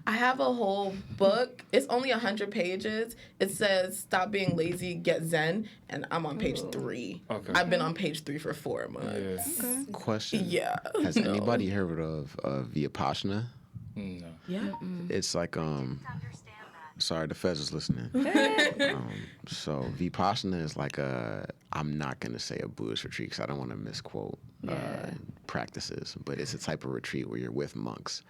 I have a whole book. It's only 100 pages. It says "Stop being lazy, get Zen," and I'm on page 3. Okay. I've been on page 3 for 4 months. Yeah. Okay. Question. Yeah. Has No. anybody heard of Vipassana? No. Yeah. It's like Sorry, the feds is listening. So Vipassana is like I'm not gonna say a Buddhist retreat because I don't want to misquote practices, but it's a type of retreat where you're with monks,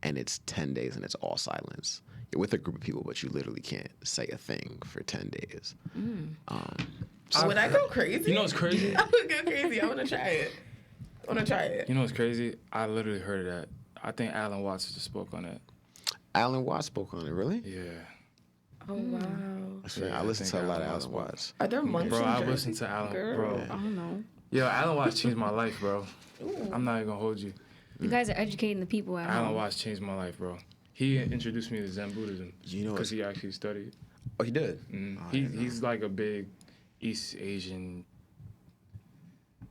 and it's 10 days and it's all silence. You're with a group of people, but you literally can't say a thing for 10 days. Would I go crazy? You know what's crazy? I would go crazy. I want to try it. You know what's crazy? I literally heard of that. I think Alan Watts just spoke on that. Alan Watts spoke on it, really? Yeah. Oh, wow. Yeah, I listen think to a lot of Alan Watts Alan spoke. Watts. Are there monks Bro, in I Jersey? listen to Alan. Girl, Bro, I don't know. yo, Alan Watts changed my life, bro. I'm not even gonna hold you. You guys are educating the people at Alan home. Watts changed my life, bro. He introduced me to Zen Buddhism You know because he actually studied. Oh, he did? He's like a big East Asian.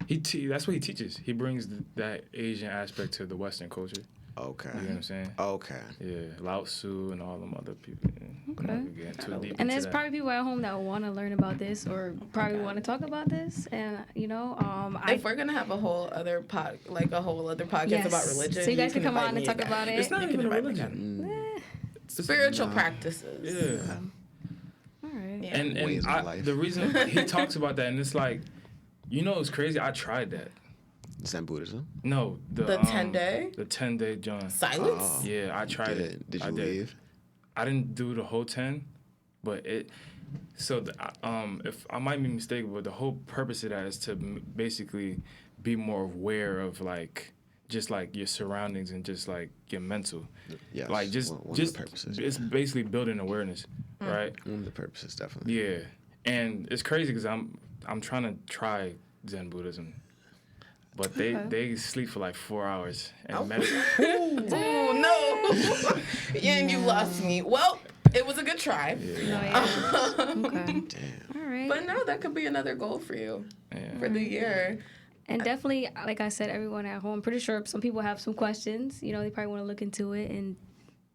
That's what he teaches. He brings that Asian aspect to the Western culture. Okay. You know what I'm saying? Okay. Yeah, Lao Tzu and all them other people. I'm not gonna get too deep And into there's that. probably people at home that want to learn about this or probably want to talk about this. And If we're gonna have a whole other podcast Yes. about religion, So you guys can come invite on and me talk again. about it. It's not You can even a invite me religion. again. Spiritual practices. Yeah. All right. Yeah. And Ways of life. the reason he talks about that, and it's like, you know, it's crazy. I tried that. Zen Buddhism. No, The 10-day? the 10-day John. Silence? Yeah, I tried it. Did I you leave? I didn't do the whole 10, but it. So if I might be mistaken, but the whole purpose of that is to basically be more aware of like just like your surroundings and just like your mental. Yes. Like just one of just the purposes. it's basically building awareness, right? One of the purposes, definitely. Yeah, and it's crazy because I'm trying to try Zen Buddhism, but they sleep for like 4 hours and meditate. Oh no! And you lost me. Well, it was a good try. No, yeah. Okay. Damn. All right. But no, that could be another goal for you Yeah. for the year. And definitely, like I said, everyone at home, I'm pretty sure some people have some questions. You know, they probably want to look into it and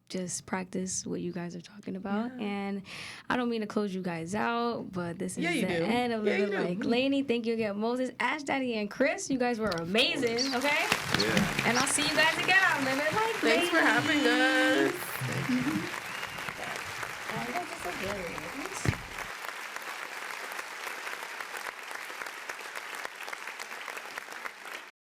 just practice what you guys are talking about. And I don't mean to close you guys out, but this is Yeah, you the do. end of Yeah, Living you do. Like Lanie. Thank you again, Moses, Ash Daddy, and Chris. You guys were amazing, okay? Yeah. And I'll see you guys again on Living Like Thanks for having us. us.